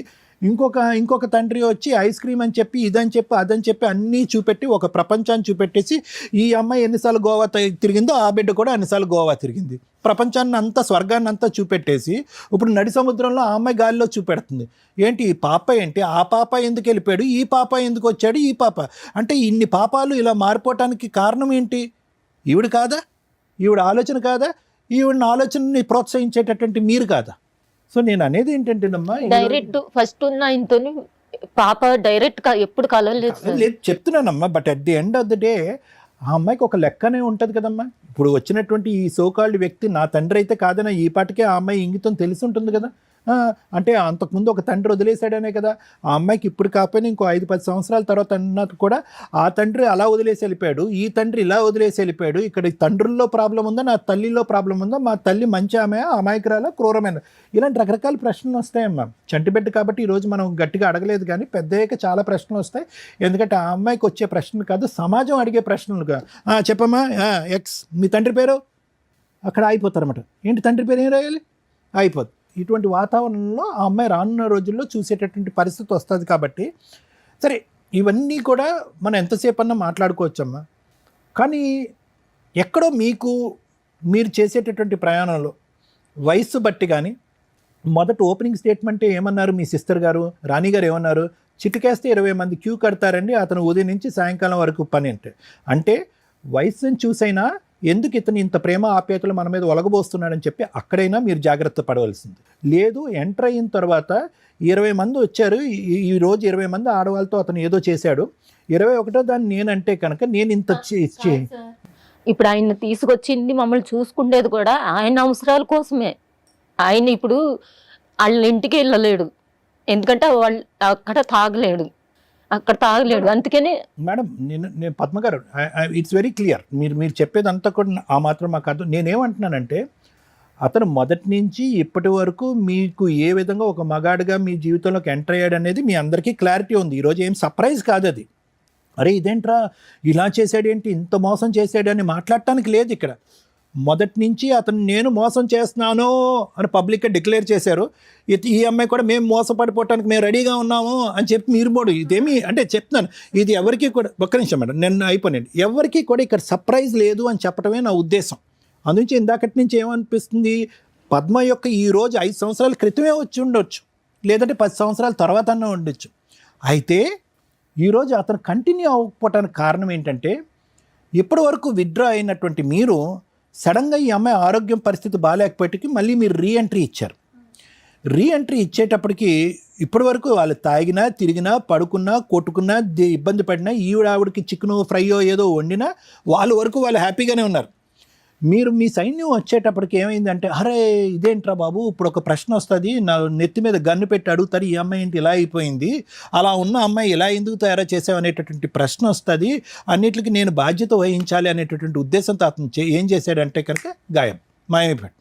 ఇంకొక తండ్రి వచ్చి ఐస్ క్రీమ్ అని చెప్పి ఇదని చెప్పి అదని చెప్పి అన్నీ చూపెట్టి ఒక ప్రపంచాన్ని చూపెట్టేసి ఈ అమ్మాయి ఎన్నిసార్లు గోవా తిరిగిందో ఆ బిడ్డ కూడా అన్నిసార్లు గోవా తిరిగింది. ప్రపంచాన్ని అంతా స్వర్గాన్ని అంతా చూపెట్టేసి ఇప్పుడు నడి సముద్రంలో ఆ అమ్మాయి గాలిలో చూపెడుతుంది. ఏంటి ఈ పాప ఏంటి, ఆ పాప ఎందుకు వెళ్ళిపోయాడు, ఈ పాప ఎందుకు వచ్చాడు, ఈ పాప అంటే ఇన్ని పాపాలు ఇలా మారిపోవటానికి కారణం ఏంటి? ఈవిడ కాదా? ఈవిడ ఆలోచన కాదా? ఈవిడ ఆలోచనని ప్రోత్సహించేటటువంటి మీరు కాదా? సో నేను అనేది ఏంటంటేనమ్మా, డైరెక్ట్ ఫస్ట్ ఉన్న ఆయనతో పాప డైరెక్ట్ ఎప్పుడు కలవలేదు లేదు చెప్తున్నానమ్మా. But at the end of the day ఆ అమ్మాయికి ఒక లెక్కనే ఉంటుంది కదమ్మా. ఇప్పుడు వచ్చినటువంటి ఈ సోకాల్డ్ వ్యక్తి నా తండ్రి అయితే కాదన్నా ఈ పాటికే ఆ అమ్మాయి ఇంగితం తెలిసి ఉంటుంది కదా. అంటే అంతకుముందు ఒక తండ్రి వదిలేశాడనే కదా. ఆ అమ్మాయికి ఇప్పుడు కాకపోయినా ఇంకో 5-10 సంవత్సరాల తర్వాత అన్నట్టు కూడా ఆ తండ్రి అలా వదిలేసి వెళ్ళిపోయాడు, ఈ తండ్రి ఇలా వదిలేసి వెళ్ళిపోయాడు. ఇక్కడ ఈ తండ్రుల్లో ప్రాబ్లం ఉందా, నా తల్లిలో ప్రాబ్లం ఉందా, మా తల్లి మంచి ఆమె అమాయకురాల క్రూరమైన, ఇలాంటి రకరకాల ప్రశ్నలు వస్తాయమ్మా. చంటిబిడ్డ కాబట్టి ఈరోజు మనం గట్టిగా అడగలేదు, కానీ పెద్దయ్యాక చాలా ప్రశ్నలు వస్తాయి. ఎందుకంటే ఆ అమ్మాయికి వచ్చే ప్రశ్నలు కాదు, సమాజం అడిగే ప్రశ్నలుగా. చెప్పమ్మా, ఎక్స్ మీ తండ్రి పేరు, అక్కడ అయిపోతారన్నమాట. ఏంటి తండ్రి పేరు ఏం రాయాలి, అయిపోద్ది. ఇటువంటి వాతావరణంలో ఆ అమ్మాయి రానున్న రోజుల్లో చూసేటటువంటి పరిస్థితి వస్తుంది. కాబట్టి సరే, ఇవన్నీ కూడా మనం ఎంతసేపు అన్నా మాట్లాడుకోవచ్చమ్మా. కానీ ఎక్కడో మీరు చేసేటటువంటి ప్రయాణంలో వయస్సు బట్టి కానీ, మొదట ఓపెనింగ్ స్టేట్మెంటే ఏమన్నారు మీ సిస్టర్ గారు, రాణి గారు ఏమన్నారు, చిటికేస్తే 20 మంది క్యూ కడతారండి అతను ఉదయం నుంచి సాయంకాలం వరకు పని అంటే వయస్సుని చూసైనా ఎందుకు ఇతను ఇంత ప్రేమ ఆప్యాయతలు మన మీద ఒలగబోస్తున్నాడని చెప్పి అక్కడైనా మీరు జాగ్రత్త పడవలసింది. లేదు, ఎంటర్ అయిన తర్వాత 20 మంది వచ్చారు, ఈ రోజు 20 మంది ఆడవాళ్ళతో అతను ఏదో చేశాడు, 21వ దాన్ని నేనంటే కనుక నేను ఇంత ఇప్పుడు ఆయన తీసుకొచ్చింది మమ్మల్ని చూసుకుండేది కూడా ఆయన అవసరాల కోసమే. ఆయన ఇప్పుడు వాళ్ళ ఇంటికి వెళ్ళలేడు, ఎందుకంటే వాళ్ళు అక్కడ తాగలేడు. అందుకనే మేడం నేను పద్మ గారు, ఇట్స్ వెరీ క్లియర్. మీరు చెప్పేదంతా కూడా ఆ మాత్రం మాకు అర్థం. నేనేమంటున్నానంటే, అతను మొదటి నుంచి ఇప్పటి వరకు మీకు ఏ విధంగా ఒక మగాడిగా మీ జీవితంలోకి ఎంటర్ అయ్యాడు అనేది మీ అందరికీ క్లారిటీ ఉంది. ఈరోజు ఏం సర్ప్రైజ్ కాదు అది. అరే ఇదేంట్రా ఇలా చేశాడేంటి, ఇంత మోసం చేశాడని మాట్లాడటానికి లేదు ఇక్కడ. మొదటి నుంచి అతను నేను మోసం చేస్తున్నాను అని పబ్లిక్గా డిక్లేర్ చేశారు. ఈ అమ్మాయి కూడా మేము మోసపడిపోవటానికి మేము రెడీగా ఉన్నాము అని చెప్పి మీరు కూడా ఇదేమి అంటే చెప్తున్నాను, ఇది ఎవరికి కూడా ఒక్క నిమిషం మేడం, నేను అయిపోయాను, ఎవరికి కూడా ఇక్కడ సర్ప్రైజ్ లేదు అని చెప్పడమే నా ఉద్దేశం. అందునుంచి ఇందాకటి నుంచి ఏమనిపిస్తుంది, పద్మ యొక్క ఈరోజు 5 సంవత్సరాల క్రితమే వచ్చి ఉండొచ్చు, లేదంటే 10 సంవత్సరాల తర్వాత ఉండొచ్చు. అయితే ఈరోజు అతను కంటిన్యూ అవ్వకపోవటానికి కారణం ఏంటంటే, ఇప్పటి వరకు విత్డ్రా అయినటువంటి మీరు సడన్గా ఈ అమ్మాయి ఆరోగ్యం పరిస్థితి బాగాలేకపోయేటికి మళ్ళీ మీరు రీఎంట్రీ ఇచ్చారు. రీఎంట్రీ ఇచ్చేటప్పటికి ఇప్పటి వరకు వాళ్ళు తాగినా, తిరిగినా, పడుకున్నా, కొట్టుకున్నా, ఇబ్బంది పడినా, ఆవిడకి చికెను ఫ్రైయో ఏదో వండినా వాళ్ళ వరకు వాళ్ళు హ్యాపీగానే ఉన్నారు. మీరు మీ సైన్యం వచ్చేటప్పటికి ఏమైందంటే, అరే ఇదేంట్రా బాబు, ఇప్పుడు ఒక ప్రశ్న వస్తుంది, నా నెత్తి మీద గన్ను పెట్టి అడుగుతారు, ఈ అమ్మాయి ఏంటి ఇలా అయిపోయింది, అలా ఉన్న అమ్మాయి ఇలా ఎందుకు తయారు చేసావు అనేటటువంటి ప్రశ్న వస్తుంది, అన్నిటికీ నేను బాధ్యత వహించాలి అనేటటువంటి ఉద్దేశంతో అతను ఏం చేశాడంటే కనుక మాయమైపోయాడు.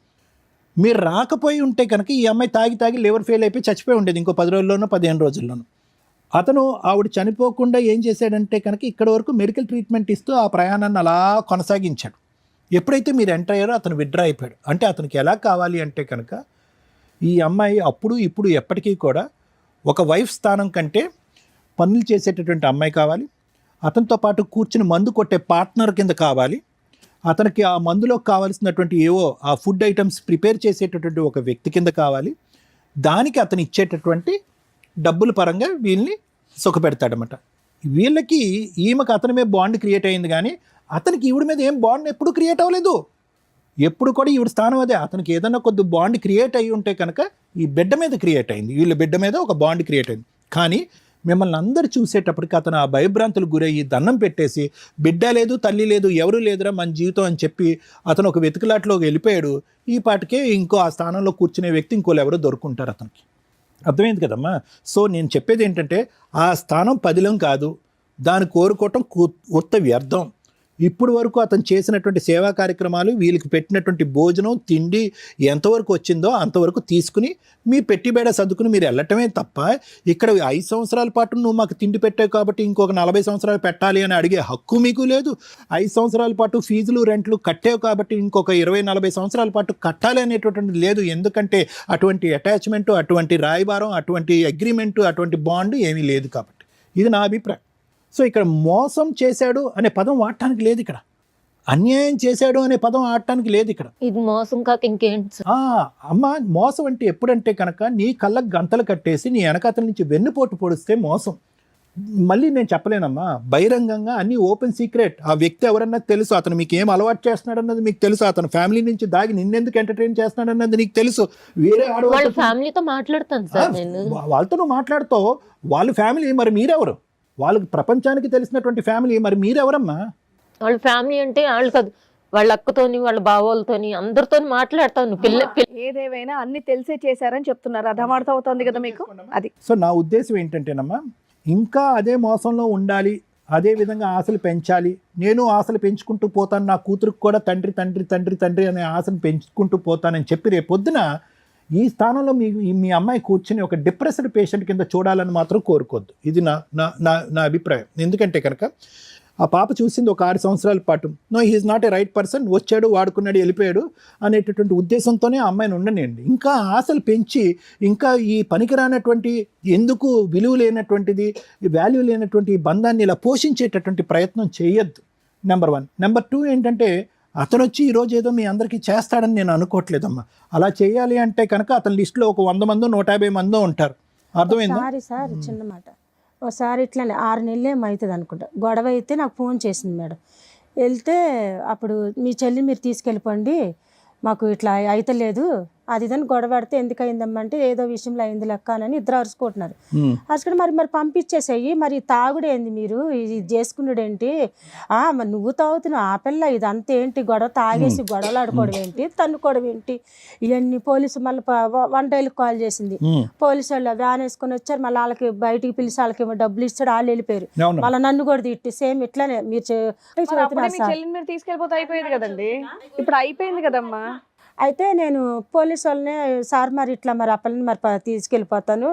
మీరు రాకపోయి ఉంటే కనుక ఈ అమ్మాయి తాగి లివర్ ఫెయిల్ అయిపోయి చచ్చిపోయి ఉండేది ఇంకో 10 రోజుల్లోనో 15 రోజుల్లోనో. అతను ఆవిడ చనిపోకుండా ఏం చేశాడంటే కనుక ఇక్కడ వరకు మెడికల్ ట్రీట్మెంట్ ఇస్తూ ఆ ప్రయాణాన్ని అలా కొనసాగించాడు. ఎప్పుడైతే మీరు ఎంటర్ అయ్యారో అతను విత్డ్రా అయిపోయాడు. అంటే అతనికి ఎలా కావాలి అంటే కనుక, ఈ అమ్మాయి అప్పుడు ఇప్పుడు ఎప్పటికీ కూడా ఒక వైఫ్ స్థానం కంటే పనులు చేసేటటువంటి అమ్మాయి కావాలి, అతనితో పాటు కూర్చుని మందు కొట్టే పార్ట్నర్ కింద కావాలి, అతనికి ఆ మందులో కావాల్సినటువంటి ఏవో ఆ ఫుడ్ ఐటమ్స్ ప్రిపేర్ చేసేటటువంటి ఒక వ్యక్తి కింద కావాలి. దానికి అతను ఇచ్చేటటువంటి డబ్బుల పరంగా వీళ్ళని సుఖపెడతాడనమాట. వీళ్ళకి ఈమెకు అతని మీద బాండ్ క్రియేట్ అయింది, కానీ అతనికి ఈవిడ మీద ఏం బాండ్ ఎప్పుడు క్రియేట్ అవ్వలేదు. ఎప్పుడు కూడా ఈవిడ స్థానం అదే. అతనికి ఏదైనా కొద్ది బాండ్ క్రియేట్ అయ్యి ఉంటే కనుక ఈ బిడ్డ మీద క్రియేట్ అయింది, వీళ్ళ బిడ్డ మీద ఒక బాండ్ క్రియేట్ అయింది. కానీ మిమ్మల్ని అందరు చూసేటప్పటికి అతను ఆ భయభ్రాంతులకు గురయ్యి దండం పెట్టేసి, బిడ్డ లేదు, తల్లి లేదు, ఎవరు లేదురా మన జీవితం అని చెప్పి అతను ఒక వెతుకులాట్లోకి వెళ్ళిపోయాడు. ఈ పాటికే ఇంకో ఆ స్థానంలో కూర్చునే వ్యక్తి ఇంకోళ్ళు ఎవరో దొరుకుంటారు అతనికి. అర్థమైంది కదమ్మా. సో నేను చెప్పేది ఏంటంటే, ఆ స్థానం పదిలం కాదు, దాన్ని కోరుకోవటం ఉత్త వ్యర్థం. ఇప్పుడు వరకు అతను చేసినటువంటి సేవా కార్యక్రమాలు, వీళ్ళకి పెట్టినటువంటి భోజనం తిండి ఎంతవరకు వచ్చిందో అంతవరకు తీసుకుని మీ పెట్టిబేడ సర్దుకుని మీరు వెళ్ళటమే తప్ప, ఇక్కడ 5 సంవత్సరాల పాటు నువ్వు మాకు తిండి పెట్టావు కాబట్టి ఇంకొక 40 సంవత్సరాలు పెట్టాలి అని అడిగే హక్కు మీకు లేదు. 5 సంవత్సరాల పాటు ఫీజులు రెంట్లు కట్టావు కాబట్టి ఇంకొక 20-40 సంవత్సరాల పాటు కట్టాలి అనేటటువంటిది లేదు. ఎందుకంటే అటువంటి అటాచ్మెంటు, అటువంటి రాయబారం, అటువంటి అగ్రిమెంటు, అటువంటి బాండ్ ఏమీ లేదు కాబట్టి. ఇది నా అభిప్రాయం. సో ఇక్కడ మోసం చేశాడు అనే పదం వాడటానికి లేదు, ఇక్కడ అన్యాయం చేశాడు అనే పదం ఆడటానికి లేదు ఇక్కడ. ఇది మోసం కాక ఇంకేంటి? అమ్మ, మోసం అంటే ఎప్పుడంటే కనుక నీ కళ్ళకు గంతలు కట్టేసి నీ వెనకాతల నుంచి వెన్నుపోటు పొడిస్తే మోసం. మళ్ళీ నేను చెప్పలేనమ్మా, బహిరంగంగా అన్ని ఓపెన్ సీక్రెట్. ఆ వ్యక్తి ఎవరన్నది తెలుసు, అతను మీకు ఏం అలవాటు చేస్తున్నాడు అన్నది మీకు తెలుసు, అతను ఫ్యామిలీ నుంచి దాగి నిన్నెందుకు ఎంటర్టైన్ చేస్తున్నాడు అన్నది నీకు తెలుసు. వేరే ఆడవాళ్ళ ఫ్యామిలీతో మాట్లాడతాను సార్ నేను, వాళ్ళతో నువ్వు మాట్లాడుతావు. వాళ్ళ ఫ్యామిలీ మరి మీరెవరు? వాళ్ళకి ప్రపంచానికి తెలిసినటువంటి ఫ్యామిలీ మరి మీరెవరమ్మా? వాళ్ళ ఫ్యామిలీ అంటే వాళ్ళు కాదు, వాళ్ళ అక్కతోని వాళ్ళ బావోళ్ళతోని అందరితోని మాట్లాడతాను. ఏదేమైనా అన్ని తెలిసే చేశారని చెప్తున్నారు. అది అర్థమవుతోంది కదా మీకు. అది సో నా ఉద్దేశం ఏంటంటేనమ్మా, ఇంకా అదే మోసంలో ఉండాలి, అదే విధంగా ఆశలు పెంచాలి. నేను ఆశలు పెంచుకుంటూ పోతాను, నా కూతురికి కూడా తండ్రి తండ్రి తండ్రి తండ్రి అనే ఆశను పెంచుకుంటూ పోతానని చెప్పి రేపు పొద్దున ఈ స్థానంలో మీ అమ్మాయి కూర్చుని ఒక డిప్రెస్డ్ పేషెంట్ కింద చూడాలని మాత్రం కోరుకోవద్దు. ఇది నా అభిప్రాయం. ఎందుకంటే కనుక ఆ పాప చూసింది ఒక 6 సంవత్సరాల పాటు, no he's not a right person, వచ్చాడు వాడుకున్నాడు వెళ్ళిపోయాడు అనేటటువంటి ఉద్దేశంతోనే ఆ అమ్మాయిని ఉండనియండి. ఇంకా ఆశలు పెంచి ఇంకా ఈ పనికిరానటువంటి, ఎందుకు విలువ లేనటువంటిది, వాల్యూ లేనటువంటి ఈ బంధాన్ని ఇలా పోషించేటటువంటి ప్రయత్నం చేయొద్దు. నెంబర్ 1. నెంబర్ 2 ఏంటంటే, అతను వచ్చి ఈరోజు ఏదో మీ అందరికీ చేస్తాడని నేను అనుకోవట్లేదమ్మా. అలా చేయాలి అంటే కనుక అతని లిస్టులో ఒక 100 మందో 150 మందో ఉంటారు. అర్థమైందా? సార్ చిన్న మాట, ఒకసారి ఇట్లానే 6 నెలలు ఏమవుతుంది అనుకుంటా, గొడవ అయితే నాకు ఫోన్ చేసింది మేడం. వెళ్తే అప్పుడు మీ చెల్లి మీరు తీసుకెళ్ళిపోండి, మాకు ఇట్లా అయితలేదు అది ఇదని గొడవ పడితే ఎందుకు అయిందమ్మా అంటే ఏదో విషయంలో అయింది లెక్క అని ఇద్దరు అరుచుకుంటున్నారు. అసలు మరి పంపించేసేయి, మరి తాగుడు ఏంది, మీరు ఇది చేసుకున్నాడు ఏంటి, మరి నువ్వు తాగుతున్నావు ఆ పిల్ల ఇదంతా ఏంటి గొడవ, తాగేసి గొడవలు ఆడుకోవడం ఏంటి, తన్నుకోవడం ఏంటి, ఇవన్నీ పోలీసు మళ్ళీ 1 డైల్కి కాల్ చేసింది. పోలీసు వాళ్ళు వ్యాన్ వేసుకొని వచ్చారు, మళ్ళీ వాళ్ళకి బయటికి పిలిచి వాళ్ళకి ఏమో డబ్బులు ఇస్తాడు, వాళ్ళు వెళ్ళిపోయారు. మళ్ళీ నన్ను కూడా తిట్టి సేమ్ ఇట్లానే మీరు మీరు తీసుకెళ్ళిపోతే అయిపోయేది కదండి, ఇప్పుడు అయిపోయింది కదమ్మా. అయితే నేను పోలీసు వాళ్ళని, సార్ మరి ఇట్లా మరి ఆ పిల్లని మరి తీసుకెళ్ళిపోతాను,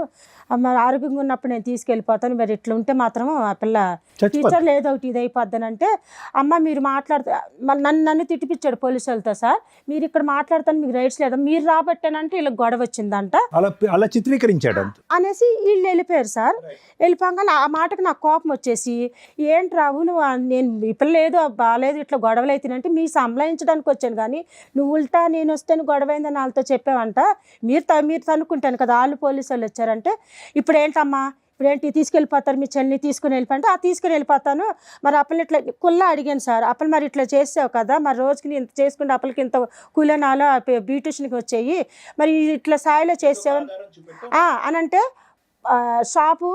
మరి ఆరోగ్యంగా ఉన్నప్పుడు నేను తీసుకెళ్ళిపోతాను, మరి ఇట్లా ఉంటే మాత్రం ఆ పిల్ల టీచర్లు ఏదో ఒకటి ఇది అయిపోద్దని అంటే, అమ్మ మీరు మాట్లాడితే మళ్ళీ నన్ను తిట్టిపించాడు పోలీసు వాళ్ళతో, సార్ మీరు ఇక్కడ మాట్లాడతాను మీకు రైట్స్ లేదా, మీరు రాబట్టానంటే ఇలా గొడవ వచ్చిందంట అలా చిత్రీకరించాడు అనేసి వీళ్ళు వెళ్ళిపోయారు. సార్ వెళ్ళిపోగానే ఆ మాటకు నాకు కోపం వచ్చేసి, ఏంటి రావు నువ్వు, నేను ఈ పిల్ల ఏదో బాగాలేదు ఇట్లా గొడవలు అవుతానంటే మీ సంలాయించడానికి వచ్చాను, కానీ నువ్వు ఉల్టా నేను వస్తే గొడవ అయిందని వాళ్ళతో చెప్పావంట, మీరు తనుకుంటాను కదా, వాళ్ళు పోలీసు వాళ్ళు వచ్చారంటే, ఇప్పుడు ఏంటమ్మా ఇప్పుడు ఏంటి తీసుకెళ్ళిపోతారు మీ చెల్లిని తీసుకుని వెళ్ళిపోతే, తీసుకుని వెళ్ళిపోతాను, మరి అప్పలు ఇట్లా కుల్లా అడిగాను సార్, అప్పలు మరి ఇట్లా చేసావు కదా, మరి రోజుకి ఇంత చేసుకుంటే అప్పలకి ఇంత కూలనాలో బ్యూటిషియన్కి వచ్చాయి, మరి ఇట్లా సాయిలో చేసావు అని అంటే, షాపు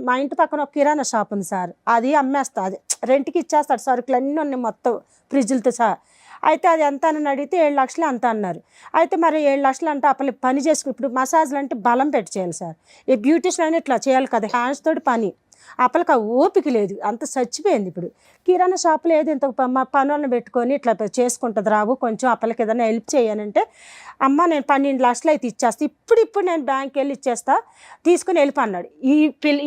మా ఇంటి పక్కన ఒక కిరాణా షాప్ ఉంది సార్, అది అమ్మేస్తా, అది రెంట్కి ఇచ్చేస్తాడు, సరుకులు అన్నీ ఉన్నాయి మొత్తం ఫ్రిడ్జ్లతో సహా. అయితే అది ఎంత అని అడిగితే 7 లక్షలు అంత అన్నారు. అయితే మరి 7 లక్షలు అంటే అప్పలు పని చేసుకుని, ఇప్పుడు మసాజ్లు అంటే బలం పెట్టి చేయాలి సార్, ఈ బ్యూటిషియన్ అని ఇట్లా చేయాలి కదా, హ్యాండ్స్ తోటి పని, అప్పలకి ఆ ఓపిక లేదు, అంత చచ్చిపోయింది. ఇప్పుడు కిరాణా షాపులో ఏదో ఇంత పనులను పెట్టుకొని ఇట్లా చేసుకుంటుంది, రావు కొంచెం అప్పలకి ఏదైనా హెల్ప్ చేయనంటే, అమ్మ నేను 12 లక్షలు అయితే ఇచ్చేస్తా, ఇప్పుడు నేను బ్యాంక్కి వెళ్ళి ఇచ్చేస్తా, తీసుకుని వెళ్ళిపోన్నాడు.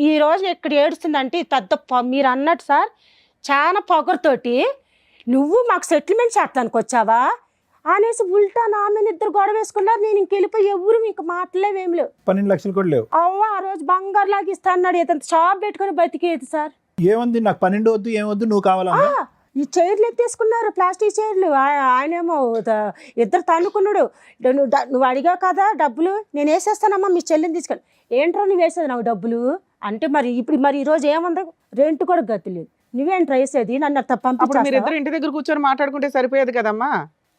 ఈ రోజు ఎక్కడ ఏడుస్తుందంటే పెద్ద మీరు అన్నట్టు సార్ చాలా పొగరుతోటి, నువ్వు మాకు సెటిల్మెంట్ చేస్తానికి వచ్చావా అనేసి ఉల్టా నా మీద ఇద్దరు గొడవ వేసుకున్నారు. నేను ఇంకెళ్ళిపోయి ఎవరు మీకు మాటలేవేం లేవు, 12 లక్షలు కూడా లేవు. అవ్వ ఆ రోజు బంగారు లాగా ఇస్తా అన్నాడు, ఏదంత షాప్ పెట్టుకుని బతికేది సార్. ఏముంది, నాకు 12 వద్దు ఏమొద్దు, నువ్వు కావాలా? ఈ చైర్లు ఎత్తేసుకున్నారు, ప్లాస్టిక్ చైర్లు. ఆయనేమో ఇద్దరు తన్నుకున్నాడు, నువ్వు అడిగావు కదా డబ్బులు నేను వేసేస్తానమ్మా మీ చెల్లిని తీసుకెళ్ళి, ఏంట్రా నువ్వు వేసేది నాకు డబ్బులు అంటే, మరి ఈరోజు ఏముంది, రెంట్ కూడా గతి లేదు, నువ్వేంట్రా వేసేది, నన్ను పంపించారు. మీరు ఇద్దరు ఇంటి దగ్గర కూర్చొని మాట్లాడుకుంటే సరిపోయేది కదమ్మా.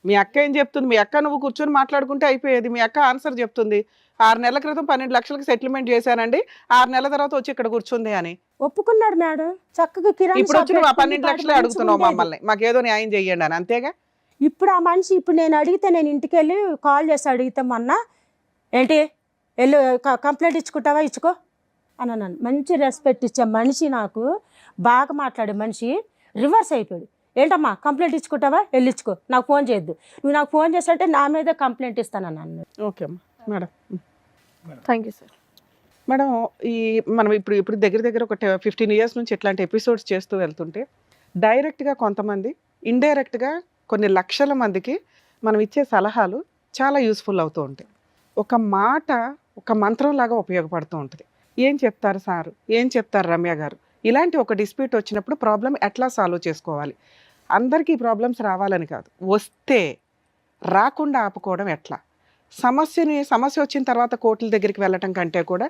మీ అక్క ఏం చెప్తుంది, మీ అక్క నువ్వు కూర్చొని మాట్లాడుకుంటే అయిపోయేది. మీ అక్క ఆన్సర్ చెప్తుంది, 6 నెలల క్రితం 12 లక్షలకి సెటిల్మెంట్ చేశానండి, 6 నెలల తర్వాత వచ్చి ఇక్కడ కూర్చుంది అని ఒప్పుకున్నాడు మేడం. చక్కగా కిరాణా ఇప్పుడు వచ్చి నువ్వు 12 లక్షలే అడుగుతున్నావు మమ్మల్ని, మాకేదో న్యాయం చెయ్యండి అని, అంతేగా. ఇప్పుడు ఆ మనిషి ఇప్పుడు నేను అడిగితే, నేను ఇంటికి వెళ్ళి కాల్ చేసి అడిగితే మొన్న, ఏంటి వెళ్ళు కంప్లైంట్ ఇచ్చుకుంటావా ఇచ్చుకో అని అన్నాను. మంచి రెస్పెక్ట్ ఇచ్చే మనిషి, నాకు బాగా మాట్లాడే మనిషి రివర్స్ అయిపోయాడు. ఏంటమ్మా కంప్లైంట్ ఇచ్చుకుంటావా, వెళ్ళి ఇచ్చుకో, నాకు ఫోన్ చేయొద్దు, నువ్వు నాకు ఫోన్ చేస్తుంటే నా మీద కంప్లైంట్ ఇస్తానని అన్నాడు. ఓకే అమ్మా. Madam thank you sir. Madam, మనం ఇప్పుడు దగ్గర ఒక 15 years నుంచి ఇట్లాంటి ఎపిసోడ్స్ చేస్తూ వెళ్తుంటే, డైరెక్ట్గా కొంతమంది, ఇండైరెక్ట్గా కొన్ని లక్షల మందికి మనం ఇచ్చే సలహాలు చాలా యూస్ఫుల్ అవుతూ ఉంటాయి. ఒక మాట ఒక మంత్రంలాగా ఉపయోగపడుతూ ఉంటుంది. ఏం చెప్తారు సారు, ఏం చెప్తారు రమ్య గారు, ఇలాంటి ఒక డిస్ప్యూట్ వచ్చినప్పుడు ప్రాబ్లం ఎట్లా సాల్వ్ చేసుకోవాలి, అందరికీ ప్రాబ్లమ్స్ రావాలని కాదు, వస్తే రాకుండా ఆపుకోవడం ఎట్లా, సమస్య వచ్చిన తర్వాత కోర్టుల దగ్గరికి వెళ్ళటం కంటే కూడా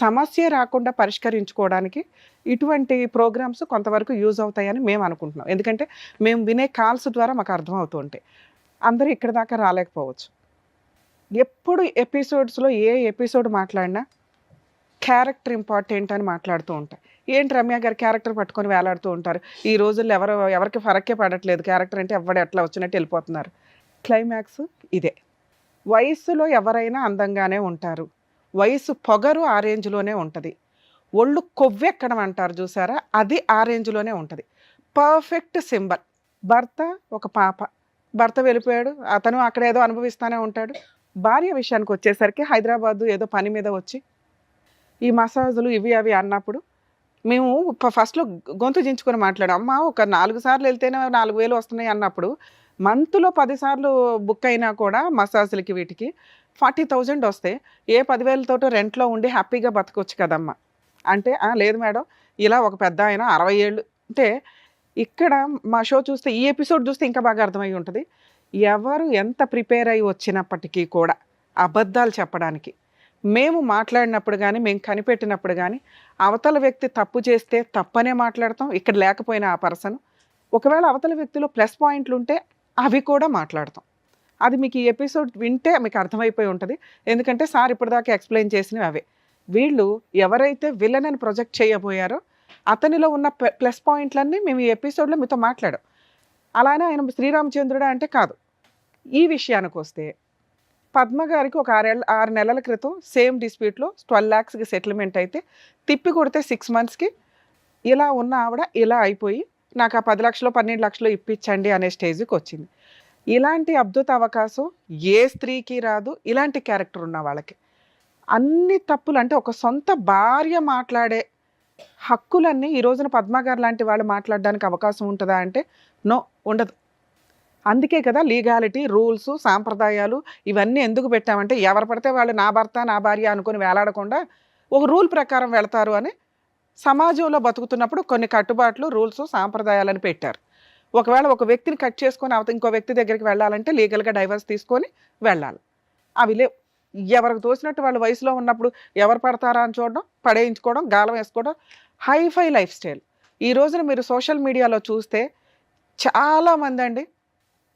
సమస్య రాకుండా పరిష్కరించుకోవడానికి ఇటువంటి ప్రోగ్రామ్స్ కొంతవరకు యూజ్ అవుతాయని మేము అనుకుంటున్నాం. ఎందుకంటే మేము వినే కాల్స్ ద్వారా మాకు అర్థం అవుతూ ఉంటాయి. అందరూ ఇక్కడ దాకా రాలేకపోవచ్చు. ఎప్పుడు ఎపిసోడ్స్లో ఏ ఎపిసోడ్ మాట్లాడినా క్యారెక్టర్ ఇంపార్టెంట్ అని మాట్లాడుతూ ఉంటాయి. ఏంటి రమ్య గారి క్యారెక్టర్ పట్టుకొని వేలాడుతూ ఉంటారు. ఈ రోజుల్లో ఎవరికి ఫరక్కే పడట్లేదు, క్యారెక్టర్ అంటే ఎవడు ఎట్లా వచ్చినట్టు వెళ్ళిపోతున్నారు. క్లైమాక్స్ ఇదే. వయస్సులో ఎవరైనా అందంగానే ఉంటారు, వయసు పొగరు ఆ రేంజ్లోనే ఉంటుంది, ఒళ్ళు కొవ్వెక్కడం అంటారు చూసారా, అది ఆ రేంజ్లోనే ఉంటుంది. Perfect symbol. భర్త ఒక పాప, భర్త వెళ్ళిపోయాడు, అతను అక్కడ ఏదో అనుభవిస్తూనే ఉంటాడు. భార్య విషయానికి వచ్చేసరికి హైదరాబాదు ఏదో పని మీద వచ్చి ఈ మసాజులు ఇవి అవి అన్నప్పుడు మేము ఫస్ట్లో గొంతు దించుకొని మాట్లాడాం. అమ్మ ఒక 4 సార్లు వెళ్తేనే 4,000 వస్తున్నాయి అన్నప్పుడు మంత్లో 10 సార్లు బుక్ అయినా కూడా మసాజులకి వీటికి 40,000 వస్తే ఏ 10,000తోటో రెంట్లో ఉండి హ్యాపీగా బతకొచ్చు కదమ్మా అంటే, లేదు మేడం ఇలా ఒక పెద్ద ఆయన 60 ఏళ్ళు అంటే. ఇక్కడ మా షో చూస్తే, ఈ ఎపిసోడ్ చూస్తే ఇంకా బాగా అర్థమై ఉంటుంది. ఎవరు ఎంత ప్రిపేర్ అయ్యి వచ్చినప్పటికీ కూడా అబద్ధాలు చెప్పడానికి, మేము మాట్లాడినప్పుడు కానీ, మేము కనిపెట్టినప్పుడు కానీ, అవతల వ్యక్తి తప్పు చేస్తే తప్పనే మాట్లాడతాం, ఇక్కడ లేకపోయినా ఆ పర్సన్. ఒకవేళ అవతల వ్యక్తిలో ప్లస్ పాయింట్లు ఉంటే అవి కూడా మాట్లాడతాం. అది మీకు ఈ ఎపిసోడ్ వింటే మీకు అర్థమైపోయి ఉంటుంది. ఎందుకంటే సార్ ఇప్పటిదాకా ఎక్స్ప్లెయిన్ చేసినవి అవే. వీళ్ళు ఎవరైతే విలన్ అని ప్రొజెక్ట్ చేయబోయారో అతనిలో ఉన్న ప్లస్ పాయింట్లన్నీ మేము ఈ ఎపిసోడ్లో మీతో మాట్లాడాం. అలానే ఆయన శ్రీరామచంద్రుడా అంటే కాదు. ఈ విషయానికి వస్తే పద్మ గారికి ఒక 6 నెలల క్రితం సేమ్ డిస్ప్యూట్లో 12 lakhsకి సెటిల్మెంట్ అయితే, తిప్పి కొడితే 6 monthsకి ఇలా ఉన్న ఆవిడ ఇలా అయిపోయి నాకు ఆ 10 లక్షలు 12 లక్షలు ఇప్పించండి అనే స్టేజ్కి వచ్చింది. ఇలాంటి అద్భుత అవకాశం ఏ స్త్రీకి రాదు, ఇలాంటి క్యారెక్టర్ ఉన్న వాళ్ళకి. అన్ని తప్పులు అంటే ఒక సొంత భార్య మాట్లాడే హక్కులన్నీ ఈ రోజున పద్మ గారు లాంటి వాళ్ళు మాట్లాడడానికి అవకాశం ఉంటుందా అంటే నో, ఉండదు. అందుకే కదా లీగాలిటీ, రూల్స్, సాంప్రదాయాలు ఇవన్నీ ఎందుకు పెట్టామంటే ఎవరు పడితే వాళ్ళు నా భర్త నా భార్య అనుకుని వేలాడకుండా ఒక రూల్ ప్రకారం వెళతారు అని. సమాజంలో బతుకుతున్నప్పుడు కొన్ని కట్టుబాట్లు, రూల్స్, సాంప్రదాయాలను పెట్టారు. ఒకవేళ ఒక వ్యక్తిని కట్ చేసుకొని ఇంకో వ్యక్తి దగ్గరికి వెళ్ళాలంటే లీగల్గా డైవర్స్ తీసుకొని వెళ్ళాలి. అవి లేవు. ఎవరికి తోసినట్టు వాళ్ళు వయసులో ఉన్నప్పుడు ఎవరు పడతారా అని చూడడం, పడేయించుకోవడం, గాలం వేసుకోవడం, హైఫై లైఫ్ స్టైల్. ఈ రోజున మీరు సోషల్ మీడియాలో చూస్తే చాలామంది అండి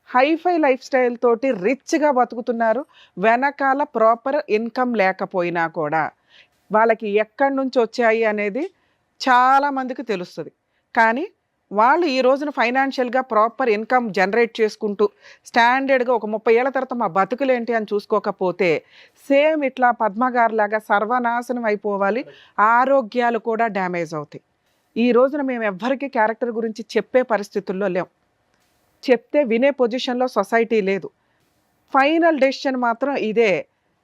హైఫై లైఫ్ స్టైల్ తోటి రిచ్గా బతుకుతున్నారు. వెనకాల ప్రాపర్ ఇన్కమ్ లేకపోయినా కూడా వాళ్ళకి ఎక్కడి నుంచి వచ్చాయి అనేది చాలామందికి తెలుస్తుంది. కానీ వాళ్ళు ఈ రోజున ఫైనాన్షియల్గా ప్రాపర్ ఇన్కమ్ జనరేట్ చేసుకుంటూ స్టాండర్డ్గా ఒక 30 ఏళ్ల తర్వాత మా బతుకులేంటి అని చూసుకోకపోతే సేమ్ ఇట్లా పద్మగారిలాగా సర్వనాశనం అయిపోవాలి, ఆరోగ్యాలు కూడా డ్యామేజ్ అవుతాయి. ఈ రోజున మేము ఎవ్వరికీ క్యారెక్టర్ గురించి చెప్పే పరిస్థితుల్లో లేం. చెప్తే వినే పొజిషన్లో సొసైటీ లేదు. ఫైనల్ డెసిషన్ మాత్రం ఇదే.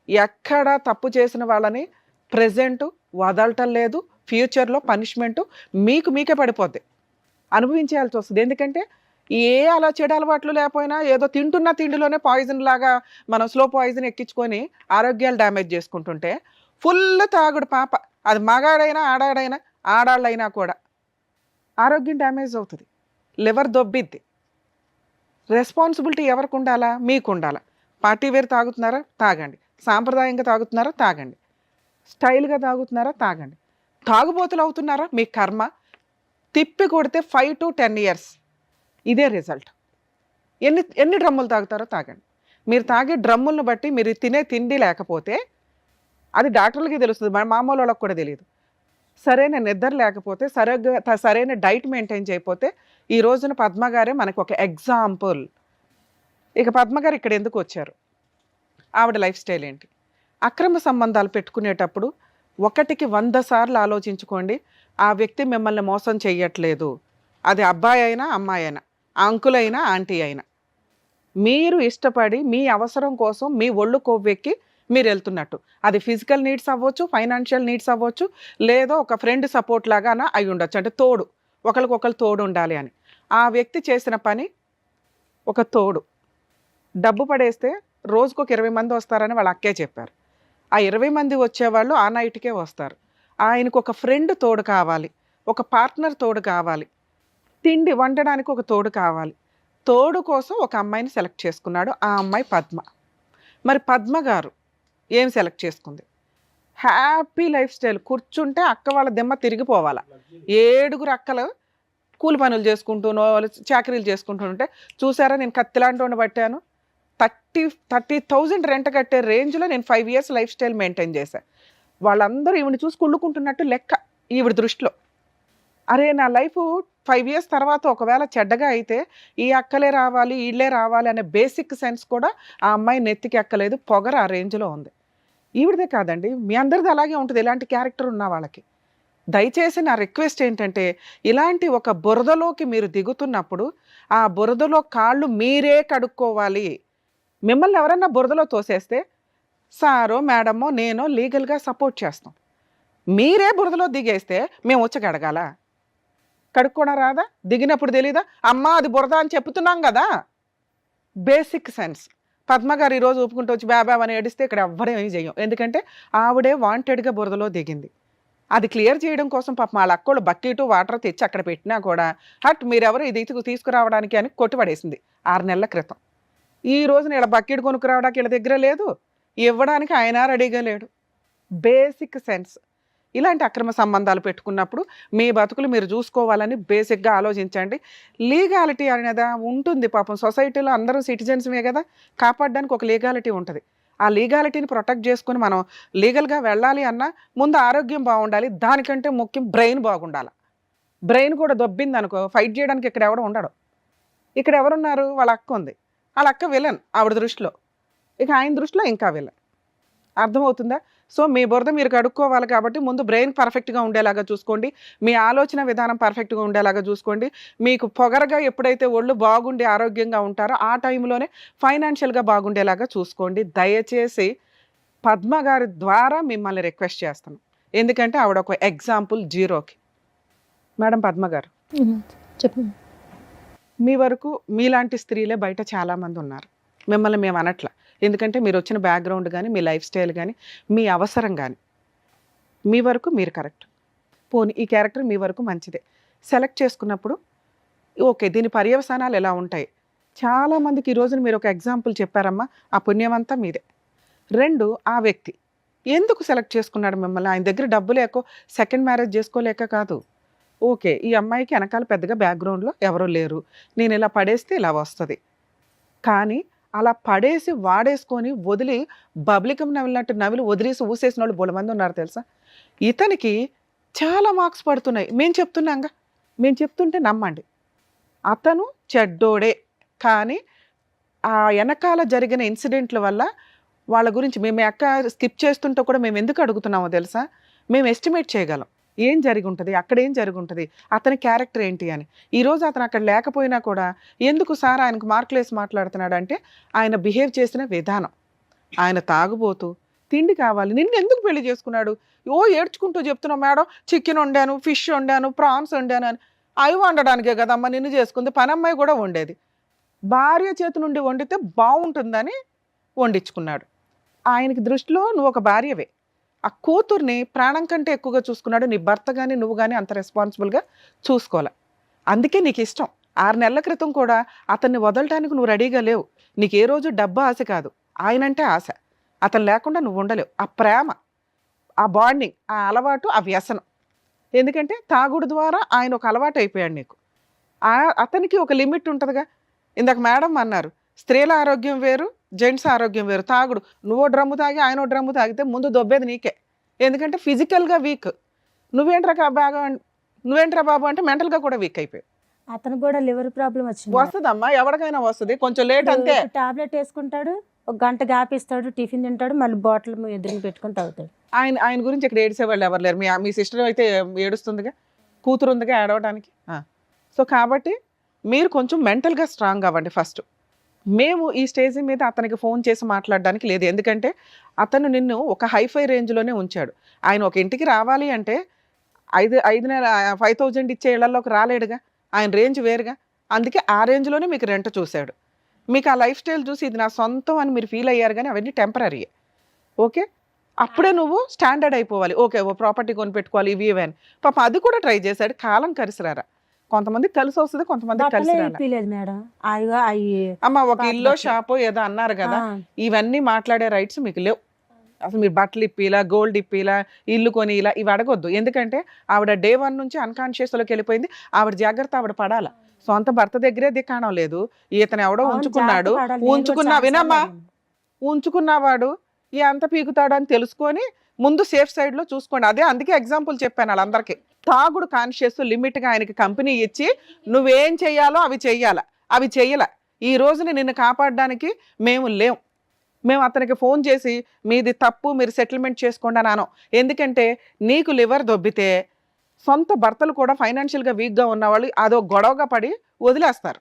ఎక్కడ తప్పు చేసిన వాళ్ళని ప్రెజెంట్ వదలటం లేదు, ఫ్యూచర్లో పనిష్మెంటు మీకే పడిపోద్ది, అనుభవించేయాల్సి వస్తుంది. ఎందుకంటే అలా చెడు అలవాట్లు లేకపోయినా ఏదో తింటున్న తిండిలోనే పాయిజన్ లాగా మనం స్లో పాయిజన్ ఎక్కించుకొని ఆరోగ్యాలు డ్యామేజ్ చేసుకుంటుంటే ఫుల్ తాగుడు పాప, అది మగాడైనా ఆడాడైనా ఆడాళ్ళైనా కూడా ఆరోగ్యం డ్యామేజ్ అవుతుంది, లివర్ దొబ్బిద్ది. రెస్పాన్సిబిలిటీ ఎవరికి ఉండాలా? మీకు ఉండాలా. పార్టీ వేర్ తాగుతున్నారా? తాగండి. సాంప్రదాయంగా తాగుతున్నారా? తాగండి. స్టైల్గా తాగుతున్నారా? తాగండి. తాగుబోతులు అవుతున్నారా? మీ కర్మ. తిప్పి కొడితే 5 to 10 years ఇదే రిజల్ట్. ఎన్ని డ్రమ్ములు తాగుతారో తాగండి. మీరు తాగే డ్రమ్ములను బట్టి మీరు తినే తిండి లేకపోతే అది డాక్టర్లకి తెలుస్తుంది, మామూలు వాళ్ళకి కూడా తెలియదు. సరైన నిద్ర లేకపోతే, సరైన డైట్ మెయింటైన్ చేయకపోతే ఈ రోజున పద్మగారే మనకు ఒక ఎగ్జాంపుల్. ఇక పద్మగారు ఇక్కడ ఎందుకు వచ్చారు, ఆవిడ లైఫ్ స్టైల్ ఏంటి? అక్రమ సంబంధాలు పెట్టుకునేటప్పుడు 1కి 100 సార్లు ఆలోచించుకోండి. ఆ వ్యక్తి మిమ్మల్ని మోసం చెయ్యట్లేదు. అది అబ్బాయి అయినా అమ్మాయి అయినా, అంకుల్ అయినా ఆంటీ అయినా, మీరు ఇష్టపడి మీ అవసరం కోసం మీ ఒళ్ళు కొవ్వెక్కి మీరు వెళ్తున్నట్టు. అది ఫిజికల్ నీడ్స్ అవ్వచ్చు, ఫైనాన్షియల్ నీడ్స్ అవ్వచ్చు, లేదో ఒక ఫ్రెండ్ సపోర్ట్ లాగా అయి ఉండొచ్చు. అంటే తోడు, ఒకరికొకరు తోడు ఉండాలి అని. ఆ వ్యక్తి చేసిన పని ఒక తోడు. డబ్బు పడేస్తే రోజుకొక 20 మంది వస్తారని వాళ్ళ అక్కే చెప్పారు. ఆ 20 మంది వచ్చేవాళ్ళు ఆ నైట్కే వస్తారు. ఆయనకు ఒక ఫ్రెండ్ తోడు కావాలి, ఒక పార్ట్నర్ తోడు కావాలి, తిండి వండడానికి ఒక తోడు కావాలి. తోడు కోసం ఒక అమ్మాయిని సెలెక్ట్ చేసుకున్నాడు. ఆ అమ్మాయి పద్మ. మరి పద్మ గారు ఏం సెలెక్ట్ చేసుకుంది? Happy life style. కూర్చుంటే అక్క వాళ్ళ దిమ్మ తిరిగిపోవాలా. 7 అక్కలు కూలి పనులు చేసుకుంటూనో చాకరీలు చేసుకుంటుంటే, చూసారా నేను కత్తిలాంటి పట్టాను, 30,000 రెంట్ కట్టే రేంజ్లో నేను 5 years లైఫ్ స్టైల్ మెయింటైన్ చేశాను. వాళ్ళందరూ ఈవిడ చూసి కుళ్ళుకుంటున్నట్టు లెక్క ఈవిడ దృష్టిలో. అరే నా లైఫ్ 5 years తర్వాత ఒకవేళ చెడ్డగా అయితే ఈ అక్కలే రావాలి వీళ్ళే రావాలి అనే బేసిక్ సెన్స్ కూడా ఆ అమ్మాయి నెత్తికి ఎక్కలేదు. పొగరు ఆ రేంజ్లో ఉంది. ఈవిడదే కాదండి, మీ అందరిది అలాగే ఉంటుంది ఇలాంటి క్యారెక్టర్ ఉన్న వాళ్ళకి. దయచేసి నా రిక్వెస్ట్ ఏంటంటే, ఇలాంటి ఒక బురదలోకి మీరు దిగుతున్నప్పుడు ఆ బురదలో కాళ్ళు మీరే కడుక్కోవాలి. మిమ్మల్ని ఎవరన్నా బురదలో తోసేస్తే సారో మేడమో నేనో లీగల్గా సపోర్ట్ చేస్తాం. మీరే బురదలో దిగేస్తే మేము వచ్చి కడగాల? కడుక్కోవడం రాదా? దిగినప్పుడు తెలీదా? అమ్మా అది బురద అని చెప్తున్నాం కదా. Basic sense. పద్మ గారు ఈరోజు ఒప్పుకుంటూ వచ్చి బాబా అని ఏడిస్తే ఇక్కడ ఎవ్వడం ఏం చెయ్యం. ఎందుకంటే ఆవిడే వాంటెడ్గా బురదలో దిగింది. అది క్లియర్ చేయడం కోసం పాపం వాళ్ళ అక్కోళ్ళు బకెట్ వాటర్ తెచ్చి అక్కడ పెట్టినా కూడా హట్ మీరెవరు ఇది తీసుకురావడానికి అని కొట్టుపడేసింది 6 నెలల క్రితం. ఈ రోజున ఇలా బకెట్ కొనుక్కురావడానికి వీళ్ళ దగ్గర లేదు, ఇవ్వడానికి ఆయన రెడీగా లేడు. Basic sense. ఇలాంటి అక్రమ సంబంధాలు పెట్టుకున్నప్పుడు మీ బతుకులు మీరు చూసుకోవాలని బేసిక్గా ఆలోచించండి. లీగాలిటీ అనేది ఉంటుంది పాపం. సొసైటీలో అందరూ సిటిజన్స్మే కదా, కాపాడడానికి ఒక లీగాలిటీ ఉంటుంది. ఆ లీగాలిటీని ప్రొటెక్ట్ చేసుకుని మనం లీగల్గా వెళ్ళాలి అన్నా ముందు ఆరోగ్యం బాగుండాలి. దానికంటే ముఖ్యం బ్రెయిన్ బాగుండాలి. బ్రెయిన్ కూడా దొబ్బింది అనుకో, ఫైట్ చేయడానికి ఇక్కడ ఎవడో ఉండడు. ఇక్కడ ఎవరున్నారు? వాళ్ళ అక్క ఉంది. వాళ్ళ అక్క విలన్ ఆవిడ దృష్టిలో, ఇక ఆయన దృష్టిలో ఇంకా విలన్. అర్థమవుతుందా? సో మీ బురద మీరు కడుక్కోవాలి కాబట్టి ముందు బ్రెయిన్ పర్ఫెక్ట్గా ఉండేలాగా చూసుకోండి. మీ ఆలోచన విధానం పర్ఫెక్ట్గా ఉండేలాగా చూసుకోండి. మీకు పొగరగా ఎప్పుడైతే ఒళ్ళు బాగుండి ఆరోగ్యంగా ఉంటారో ఆ టైంలోనే ఫైనాన్షియల్గా బాగుండేలాగా చూసుకోండి. దయచేసి పద్మ గారి ద్వారా మిమ్మల్ని రిక్వెస్ట్ చేస్తాను. ఎందుకంటే ఆవిడ ఒక ఎగ్జాంపుల్ జీరోకి. మేడం పద్మ గారు, చెప్పండి. మీ వరకు మీలాంటి స్త్రీలే బయట చాలామంది ఉన్నారు. మిమ్మల్ని మేము అనట్ల. ఎందుకంటే మీరు వచ్చిన బ్యాక్గ్రౌండ్ కానీ మీ లైఫ్ స్టైల్ కానీ మీ అవసరం కానీ మీ వరకు మీరు కరెక్ట్. పోనీ ఈ క్యారెక్టర్ మీ వరకు మంచిదే. సెలెక్ట్ చేసుకున్నప్పుడు ఓకే దీని పర్యవసానాలు ఎలా ఉంటాయి? చాలామందికి ఈ రోజున మీరు ఒక ఎగ్జాంపుల్ చెప్పారమ్మా, ఆ పుణ్యం అంతా మీదే. 2, ఆ వ్యక్తి ఎందుకు సెలెక్ట్ చేసుకున్నాడు మిమ్మల్ని? ఆయన దగ్గర డబ్బు లేకో సెకండ్ మ్యారేజ్ చేసుకోలేక కాదు. ఓకే ఈ అమ్మాయికి వెనకాల పెద్దగా బ్యాక్గ్రౌండ్లో ఎవరో లేరు, నేను ఇలా పడేస్తే ఇలా వస్తుంది. కానీ అలా పడేసి వాడేసుకొని వదిలి బబ్లికం నవిలినట్టు నవిలి వదిలేసి ఊసేసిన వాళ్ళు బోలమంది ఉన్నారు తెలుసా. ఇతనికి చాలా మార్క్స్ పడుతున్నాయి. మేము చెప్తున్నాంగా, మేము చెప్తుంటే నమ్మండి. అతను చెడ్డోడే, కానీ ఆ వెనకాల జరిగిన ఇన్సిడెంట్ల వల్ల వాళ్ళ గురించి మేము అక్క స్కిప్ చేస్తుంటే కూడా మేము ఎందుకు అడుగుతున్నామో తెలుసా? మేము ఎస్టిమేట్ చేయగలం ఏం జరిగి ఉంటుంది, అక్కడ ఏం జరిగి ఉంటుంది, అతని క్యారెక్టర్ ఏంటి అని. ఈరోజు అతను అక్కడ లేకపోయినా కూడా ఎందుకు సార్ ఆయనకు మార్కులు వేసి మాట్లాడుతున్నాడు అంటే ఆయన బిహేవ్ చేసిన విధానం. ఆయన తాగుబోతూ తిండి కావాలి, నిన్ను ఎందుకు పెళ్లి చేసుకున్నాడు? ఏడ్చుకుంటూ చెప్తున్నావు మేడం, చికెన్ వండాను, ఫిష్ వండాను, ప్రాన్స్ వండాను అని. అవి వండడానికే కదమ్మా నిన్ను చేసుకుంది, పనమ్మాయి కూడా వండేది. భార్య చేతి నుండి వండితే బాగుంటుందని వండించుకున్నాడు. ఆయనకి దృష్టిలో నువ్వు ఒక భార్యవే. ఆ కూతుర్ని ప్రాణం కంటే ఎక్కువగా చూసుకున్నాడు. నీ భర్త కానీ నువ్వు కానీ అంత రెస్పాన్సిబుల్గా చూసుకోవాలి. అందుకే నీకు ఇష్టం. 6 నెలల క్రితం కూడా అతన్ని వదలటానికి నువ్వు రెడీగా లేవు. నీకు ఏ రోజు డబ్బు ఆశ కాదు, ఆయనంటే ఆశ. అతను లేకుండా నువ్వు ఉండలేవు. ఆ ప్రేమ, ఆ బాండింగ్, ఆ అలవాటు, ఆ వ్యసనం. ఎందుకంటే తాగుడు ద్వారా ఆయన ఒక అలవాటు అయిపోయాడు నీకు. అతనికి ఒక లిమిట్ ఉంటుందిగా. ఇందాక మేడం అన్నారు స్త్రీల ఆరోగ్యం వేరు, జెంట్స్ ఆరోగ్యం వేరు. తాగుడు, నువ్వో డ్రమ్ము తాగి ఆయనో డ్రమ్ము తాగితే ముందు దొబ్బేది నీకే. ఎందుకంటే ఫిజికల్గా వీక్. నువ్వేంట్రా బాబు అంటే మెంటల్గా కూడా వీక్ అయిపోయావు. అతను కూడా లివర్ ప్రాబ్లం వచ్చింది. వస్తుందమ్మా, ఎవరికైనా వస్తుంది, కొంచెం లేట్ అంతే. టాబ్లెట్ వేసుకుంటాడు, ఒక గంట గ్యాప్ ఇస్తాడు, టిఫిన్ తింటాడు, మళ్ళీ బాటిల్ ఎదురుని పెట్టుకొని తాగుతాడు. ఆయన గురించి ఇక్కడ ఏడిసేవాళ్ళు ఎవరు లేరు. మీ సిస్టర్ అయితే ఏడుస్తుందిగా, కూతురు ఉందిగా ఏడవడానికి. సో కాబట్టి మీరు కొంచెం మెంటల్గా స్ట్రాంగ్ అవ్వండి ఫస్ట్. మేము ఈ స్టేజ్ మీద అతనికి ఫోన్ చేసి మాట్లాడడానికి లేదు. ఎందుకంటే అతను నిన్ను ఒక హైఫై రేంజ్లోనే ఉంచాడు. ఆయన ఒక ఇంటికి రావాలి అంటే 5,000 ఇచ్చే ఇళ్లలోకి రాలేడుగా. ఆయన రేంజ్ వేరుగా. అందుకే ఆ రేంజ్లోనే మీకు రెంట్ చూశాడు. మీకు ఆ లైఫ్ స్టైల్ చూసి ఇది నా సొంతం అని మీరు ఫీల్ అయ్యారు, కానీ అవన్నీ టెంపరీయే. ఓకే, అప్పుడే నువ్వు స్టాండర్డ్ అయిపోవాలి. ఓకే ఓ ప్రాపర్టీ కొనిపెట్టుకోవాలి, ఇవి అని. పాప అది కూడా ట్రై చేశాడు. కాలం కలిసిరారా. కొంతమంది కలిసి వస్తుంది, కొంతమంది కలిసి లేదు మేడం. అమ్మ ఒక ఇల్లు షాపు ఏదో అన్నారు కదా, ఇవన్నీ మాట్లాడే రైట్స్ మీకు లేవు. అసలు మీరు బట్టలు ఇప్పిలా, గోల్డ్ ఇప్పిలా, ఇల్లు కొని ఇలా ఇవి అడగొద్దు. ఎందుకంటే ఆవిడ Day 1 నుంచి అన్కాన్షియస్లోకి వెళ్ళిపోయింది. ఆవిడ జాగ్రత్త ఆవిడ పడాల. సొంత భర్త దగ్గరే దిక్కాణం లేదు. ఇతను ఎవడో ఉంచుకున్నాడు. వినమ్మా, ఉంచుకున్నవాడు ఎంత పీకుతాడు అని తెలుసుకొని ముందు సేఫ్ సైడ్లో చూసుకోండి. అదే అందుకే ఎగ్జాంపుల్ చెప్పాను వాళ్ళందరికీ. తాగుడు కాన్షియస్ లిమిట్గా ఆయనకి కంపెనీ ఇచ్చి నువ్వేం చెయ్యాలో అవి చెయ్యాలా, అవి చెయ్యాల. ఈ రోజుని నిన్ను కాపాడడానికి మేము లేం. మేము అతనికి ఫోన్ చేసి మీది తప్పు, మీరు సెటిల్మెంట్ చేసుకోండి అని అనం. ఎందుకంటే నీకు లివర్ దొబ్బితే సొంత భర్తలు కూడా ఫైనాన్షియల్గా వీక్గా ఉన్నవాళ్ళు అదో గొడవగా పడి వదిలేస్తారు.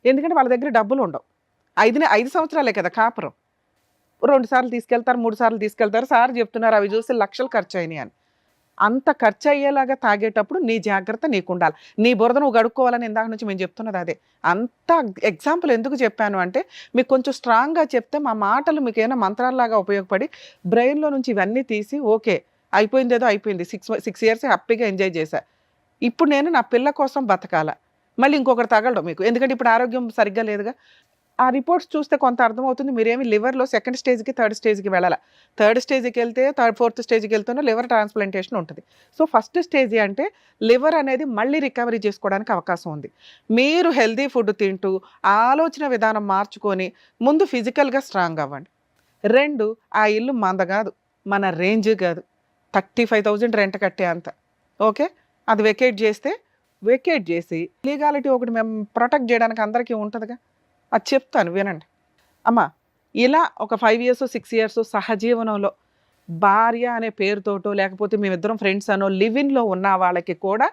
ఎందుకంటే వాళ్ళ దగ్గర డబ్బులు ఉండవు. 5 సంవత్సరాలే కదా కాపురం. 2 సార్లు తీసుకెళ్తారు, 3 సార్లు తీసుకెళ్తారు. సార్ చెప్తున్నారు అవి చూసి లక్షలు ఖర్చు అయినాయి అని. అంత ఖర్చు అయ్యేలాగా తాగేటప్పుడు నీ జాగ్రత్త నీకు ఉండాలి. నీ బురద నువ్వు గడుక్కోవాలని ఇందాక నుంచి మేము చెప్తున్నది అదే. అంత ఎగ్జాంపుల్ ఎందుకు చెప్పాను అంటే మీకు కొంచెం స్ట్రాంగ్గా చెప్తే మా మాటలు మీకు ఏమైనా మంత్రాల్లాగా ఉపయోగపడి బ్రెయిన్లో నుంచి ఇవన్నీ తీసి ఓకే అయిపోయింది, ఏదో అయిపోయింది, 6 ఇయర్స్ హ్యాపీగా ఎంజాయ్ చేశా, ఇప్పుడు నేను నా పిల్ల కోసం బతకాల, మళ్ళీ ఇంకొకటి తగలడం మీకు. ఎందుకంటే ఇప్పుడు ఆరోగ్యం సరిగ్గా లేదుగా. ఆ రిపోర్ట్స్ చూస్తే కొంత అర్థమవుతుంది మీరేమి లివర్లో 2nd స్టేజ్కి 3rd స్టేజ్కి వెళ్ళాలి. 3rd స్టేజ్కి వెళ్తే 4th స్టేజ్కి వెళ్తున్నా లివర్ ట్రాన్స్ప్లాంటేషన్ ఉంటుంది. సో ఫస్ట్ స్టేజ్ అంటే లివర్ అనేది మళ్ళీ రికవరీ చేసుకోవడానికి అవకాశం ఉంది. మీరు హెల్దీ ఫుడ్ తింటూ ఆలోచన విధానం మార్చుకొని ముందు ఫిజికల్గా స్ట్రాంగ్ అవ్వండి. 2 ఆ ఇల్లు మంద కాదు, మన రేంజ్ కాదు, 35,000 రెంట్ కట్టే అంత. ఓకే, అది వెకేట్ చేసి లీగాలిటీ ఒకటి మేము ప్రొటెక్ట్ చేయడానికి అందరికీ ఉంటుందిగా, అది చెప్తాను వినండి. అమ్మ ఇలా ఒక 5 ఇయర్స్ 6 ఇయర్స్ సహజీవనంలో భార్య అనే పేరుతోటో లేకపోతే మేమిద్దరం ఫ్రెండ్స్ అనో లివిన్లో ఉన్న వాళ్ళకి కూడా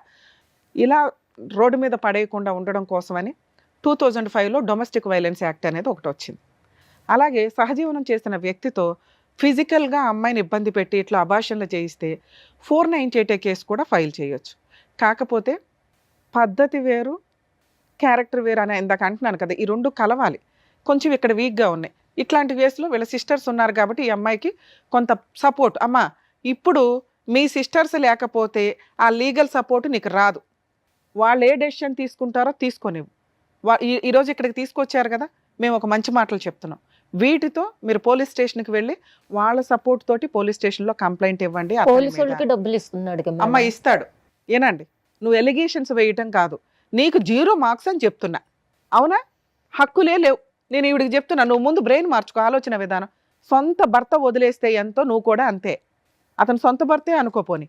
ఇలా రోడ్డు మీద పడేయకుండా ఉండడం కోసమని 2005లో డొమెస్టిక్ వైలెన్స్ యాక్ట్ అనేది ఒకటి వచ్చింది. అలాగే సహజీవనం చేసిన వ్యక్తితో ఫిజికల్గా అమ్మాయిని ఇబ్బంది పెట్టి ఇట్లా అబార్షన్లు చేయిస్తే 498 కేసు కూడా ఫైల్ చేయొచ్చు. కాకపోతే పద్ధతి వేరు, క్యారెక్టర్ వేరు అని ఇందాక అంటున్నాను కదా, ఈ 2 కలవాలి. కొంచెం ఇక్కడ వీక్గా ఉన్నాయి. ఇట్లాంటి కేసులో వీళ్ళ సిస్టర్స్ ఉన్నారు కాబట్టి ఈ అమ్మాయికి కొంత సపోర్ట్. అమ్మ ఇప్పుడు మీ సిస్టర్స్ లేకపోతే ఆ లీగల్ సపోర్ట్ నీకు రాదు. వాళ్ళు ఏ డెసిషన్ తీసుకుంటారో తీసుకొనివ్వు. ఈరోజు ఇక్కడికి తీసుకొచ్చారు కదా, మేము ఒక మంచి మాటలు చెప్తున్నాం. వీటితో మీరు పోలీస్ స్టేషన్కి వెళ్ళి వాళ్ళ సపోర్ట్ తోటి పోలీస్ స్టేషన్లో కంప్లైంట్ ఇవ్వండి. పోలీసులకి డబ్బులు ఇస్తున్నాడు కదా అమ్మ ఇస్తాడు. ఏనండి, నువ్వు ఎలిగేషన్స్ వేయటం కాదు, నీకు 0 మార్క్స్ అని చెప్తున్నా. అవునా, హక్కులే లేవు. నేను ఈవిడికి చెప్తున్నా నువ్వు ముందు బ్రెయిన్ మార్చుకో, ఆలోచన విధానం. సొంత భర్త వదిలేస్తే ఎంతో నువ్వు కూడా అంతే. అతను సొంత భర్తే అనుకోపోని,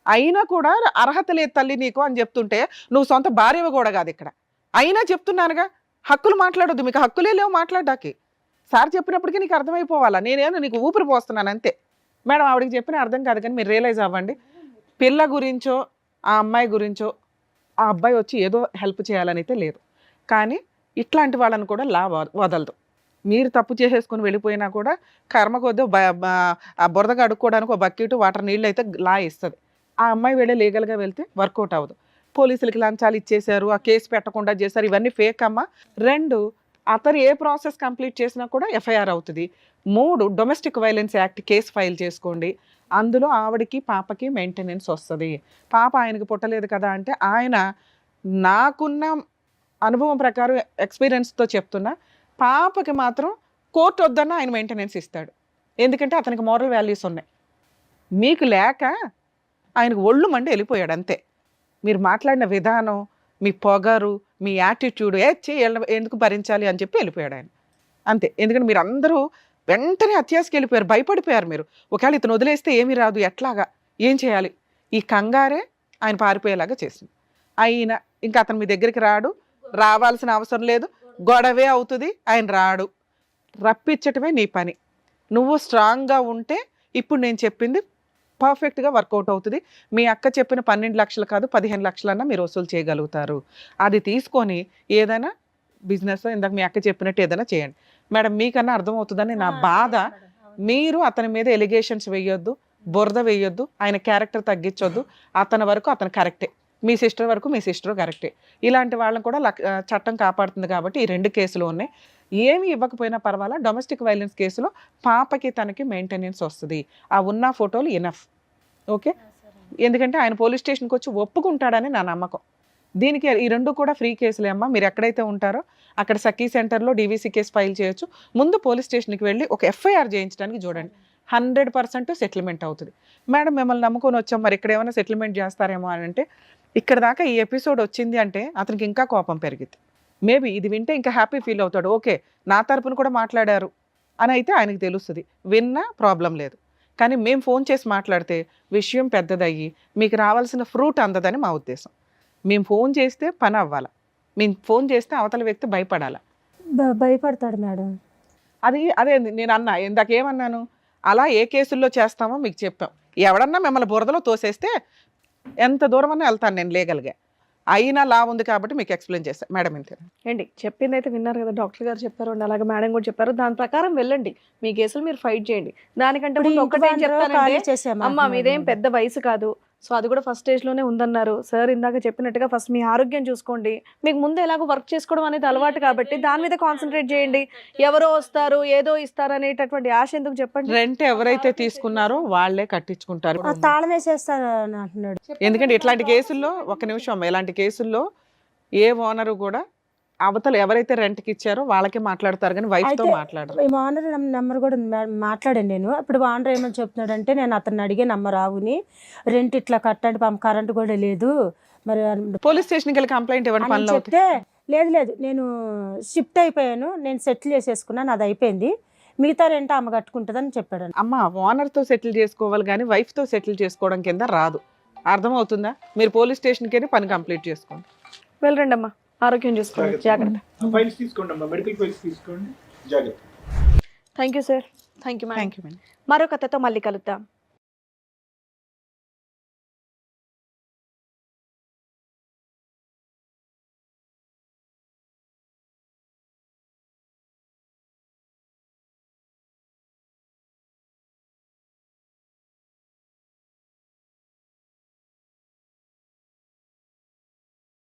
అయినా కూడా అర్హత లేదు తల్లి నీకు అని చెప్తుంటే నువ్వు సొంత భార్యవి కూడా కాదు ఇక్కడ. అయినా చెప్తున్నానుగా, హక్కులు మాట్లాడొద్దు, మీకు హక్కులే లేవు మాట్లాడడానికి. సార్ చెప్పినప్పటికీ నీకు అర్థమైపోవాలా, నేనేమో నీకు ఊపిరి పోస్తున్నాను అంతే. మేడం ఆవిడకి చెప్పిన అర్థం కాదు కానీ మీరు రియలైజ్ అవ్వండి. పిల్ల గురించో ఆ అమ్మాయి గురించో ఆ అబ్బాయి వచ్చి ఏదో హెల్ప్ చేయాలని అయితే లేదు. కానీ ఇట్లాంటి వాళ్ళని కూడా లా వదలదు. మీరు తప్పు చేసేసుకొని వెళ్ళిపోయినా కూడా కర్మ కొద్ది ఆ బురదగా అడుక్కోవడానికి ఒక బకెట్ వాటర్ నీళ్ళు అయితే లా ఇస్తుంది. ఆ అమ్మాయి వెళ్ళి లీగల్గా వెళ్తే వర్కౌట్ అవ్వదు. పోలీసులకి లంచాలు ఇచ్చేశారు, ఆ కేసు పెట్టకుండా చేశారు, ఇవన్నీ ఫేక్ అమ్మ. 2 అతను ఏ ప్రాసెస్ కంప్లీట్ చేసినా కూడా ఎఫ్ఐఆర్ అవుతుంది. 3 domestic violence act case file చేసుకోండి. అందులో ఆవిడకి పాపకి మెయింటెనెన్స్ వస్తుంది. పాప ఆయనకి పుట్టలేదు కదా అంటే ఆయన నాకున్న అనుభవం ప్రకారం ఎక్స్పీరియన్స్తో చెప్తున్నా, పాపకి మాత్రం కోర్టు వద్దన్న ఆయన మెయింటెనెన్స్ ఇస్తాడు. ఎందుకంటే అతనికి మోరల్ వాల్యూస్ ఉన్నాయి. మీకు లేక ఆయనకు ఒళ్ళు మండి వెళ్ళిపోయాడు అంతే. మీరు మాట్లాడిన విధానం, మీ పొగరు, మీ యాటిట్యూడ్ ఎందుకు భరించాలి అని చెప్పి వెళ్ళిపోయాడు ఆయన అంతే. ఎందుకంటే మీరు అందరూ వెంటనే అత్యాశకి వెళ్ళిపోయారు, భయపడిపోయారు. మీరు ఒకవేళ ఇతను వదిలేస్తే ఏమీ రాదు, ఎట్లాగా ఏం చేయాలి, ఈ కంగారే ఆయన పారిపోయేలాగా చేసింది. అయినా ఇంకా అతను మీ దగ్గరికి రాడు, రావాల్సిన అవసరం లేదు, గొడవే అవుతుంది, ఆయన రాడు. రప్పించటమే నీ పని. నువ్వు స్ట్రాంగ్గా ఉంటే ఇప్పుడు నేను చెప్పింది పర్ఫెక్ట్గా వర్కౌట్ అవుతుంది. మీ అక్క చెప్పిన 12 లక్షలు కాదు 15 లక్షలన్నా మీరు వసూలు చేయగలుగుతారు. అది తీసుకొని ఏదైనా బిజినెస్ ఇందాక మీ అక్క చెప్పినట్టు ఏదైనా చేయండి. మేడం మీకన్నా అర్థమవుతుందని నా బాధ. మీరు అతని మీద ఎలిగేషన్స్ వేయొద్దు, బురద వేయొద్దు, ఆయన క్యారెక్టర్ తగ్గించొద్దు. అతని వరకు అతను కరెక్టే, మీ సిస్టర్ వరకు మీ సిస్టర్ కరెక్టే. ఇలాంటి వాళ్ళని కూడా చట్టం కాపాడుతుంది కాబట్టి ఈ 2 కేసులు ఉన్నాయి. ఏమి ఇవ్వకపోయినా పర్వాలా, డొమెస్టిక్ వైలెన్స్ కేసులో పాపకి తనకి మెయింటెనెన్స్ వస్తుంది. ఆ ఉన్న ఫోటోలు ఇనఫ్. ఓకే, ఎందుకంటే ఆయన పోలీస్ స్టేషన్కి వచ్చి ఒప్పుకుంటాడని నా నమ్మకం. దీనికి ఈ 2 కూడా ఫ్రీ కేసులే అమ్మా. మీరు ఎక్కడైతే ఉంటారో అక్కడ సఖీ సెంటర్లో డీవీసీ కేసు ఫైల్ చేయొచ్చు. ముందు పోలీస్ స్టేషన్కి వెళ్ళి ఒక ఎఫ్ఐఆర్ చేయించడానికి చూడండి, 100% సెటిల్మెంట్ అవుతుంది. మేడం మిమ్మల్ని నమ్ముకొని వచ్చాం, మరి ఇక్కడ ఏమైనా సెటిల్మెంట్ చేస్తారేమో అని అంటే, ఇక్కడ దాకా ఈ ఎపిసోడ్ వచ్చింది అంటే అతనికి ఇంకా కోపం పెరిగింది. మేబీ ఇది వింటే ఇంకా హ్యాపీ ఫీల్ అవుతాడు, ఓకే నా తరపున కూడా మాట్లాడారు అని అయితే ఆయనకు తెలుస్తుంది. విన్నా ప్రాబ్లం లేదు. కానీ మేము ఫోన్ చేసి మాట్లాడితే విషయం పెద్దదయ్యి మీకు రావాల్సిన ఫ్రూట్ అందదని మా ఉద్దేశం. మేము ఫోన్ చేస్తే పని అవ్వాలి, మేము ఫోన్ చేస్తే అవతల వ్యక్తి భయపడాలి. భయపడతాడు మేడం. అదే నేను అన్నా, ఇందాక ఏమన్నాను, అలా ఏ కేసుల్లో చేస్తామో మీకు చెప్పాం. ఎవడన్నా మిమ్మల్ని బురదలో తోసేస్తే ఎంత దూరం అన్నా వెళ్తాను నేను లీగల్గా. అయినా లా ఉంది కాబట్టి మీకు ఎక్స్ప్లెయిన్ చేస్తాను మేడం. ఇంతే ఏంటి చెప్పింది అయితే విన్నారు కదా, డాక్టర్ గారు చెప్పారు అండి, అలాగే మేడం కూడా చెప్పారు, దాని ప్రకారం వెళ్ళండి, మీ కేసులు మీరు ఫైట్ చేయండి. దానికంటే ముందు ఒకటే ఏం చెప్తానంటే, అమ్మా మీదేం పెద్ద వయసు కాదు, సో అది కూడా ఫస్ట్ స్టేజ్ లోనే ఉందన్నారు సార్ ఇందాక చెప్పినట్టుగా. ఫస్ట్ మీ ఆరోగ్యం చూసుకోండి, మీకు ముందు ఎలాగో వర్క్ చేసుకోవడం అనేది అలవాటు కాబట్టి దాని మీద కాన్సన్ట్రేట్ చేయండి. ఎవరో వస్తారు ఏదో ఇస్తారు అనేటటువంటి ఆశ ఎందుకు చెప్పండి. రెంట్ ఎవరైతే తీసుకున్నారో వాళ్ళే కట్టించుకుంటారు. తాళం వేసేస్తాను అంటున్నాడు. ఎందుకంటే ఇట్లాంటి కేసుల్లో, ఒక నిమిషం అమ్మ, ఇలాంటి కేసుల్లో ఏ ఓనరు కూడా అవతల ఎవరైతే రెంట్కి ఇచ్చారో వాళ్ళకే మాట్లాడతారు కానీ వైఫ్ తో మాట్లాడరు. ఈ ఓనర్ నెంబర్ కూడా మాట్లాడాను నేను. అప్పుడు ఓనర్ ఏమని చెప్తున్నాడంటే, నేను అతన్ని అడిగే నెంబర్ ఆవుని, రెంట్ ఇట్లా కట్టండి, కరెంట్ కూడా లేదు మరి పోలీస్ స్టేషన్కి వెళ్ళి కంప్లైంట్ ఇవ్వండి పనులు చెప్తే, లేదు నేను షిఫ్ట్ అయిపోయాను, నేను సెటిల్ చేసేసుకున్నాను, అది అయిపోయింది, మిగతా రెంట్ ఆమె కట్టుకుంటుందని చెప్పాడు. అమ్మ ఓనర్ తో సెటిల్ చేసుకోవాలి కానీ వైఫ్ తో సెటిల్ చేసుకోవడం కింద రాదు. అర్థమవుతుందా? మీరు పోలీస్ స్టేషన్కి వెళ్ళి పని కంప్లీట్ చేసుకోండి. వెళ్ళండి అమ్మా, ఆరోగ్యం చూసుకోండి, జాగ్రత్త. ఫైల్స్ తీసుకోండి అమ్మా, మెడికల్ ఫైల్స్ తీసుకోండి, జాగ్రత్త. Thank you sir. Thank you madam. Thank you madam. మరో కథతో మళ్ళీ కలుద్దాం.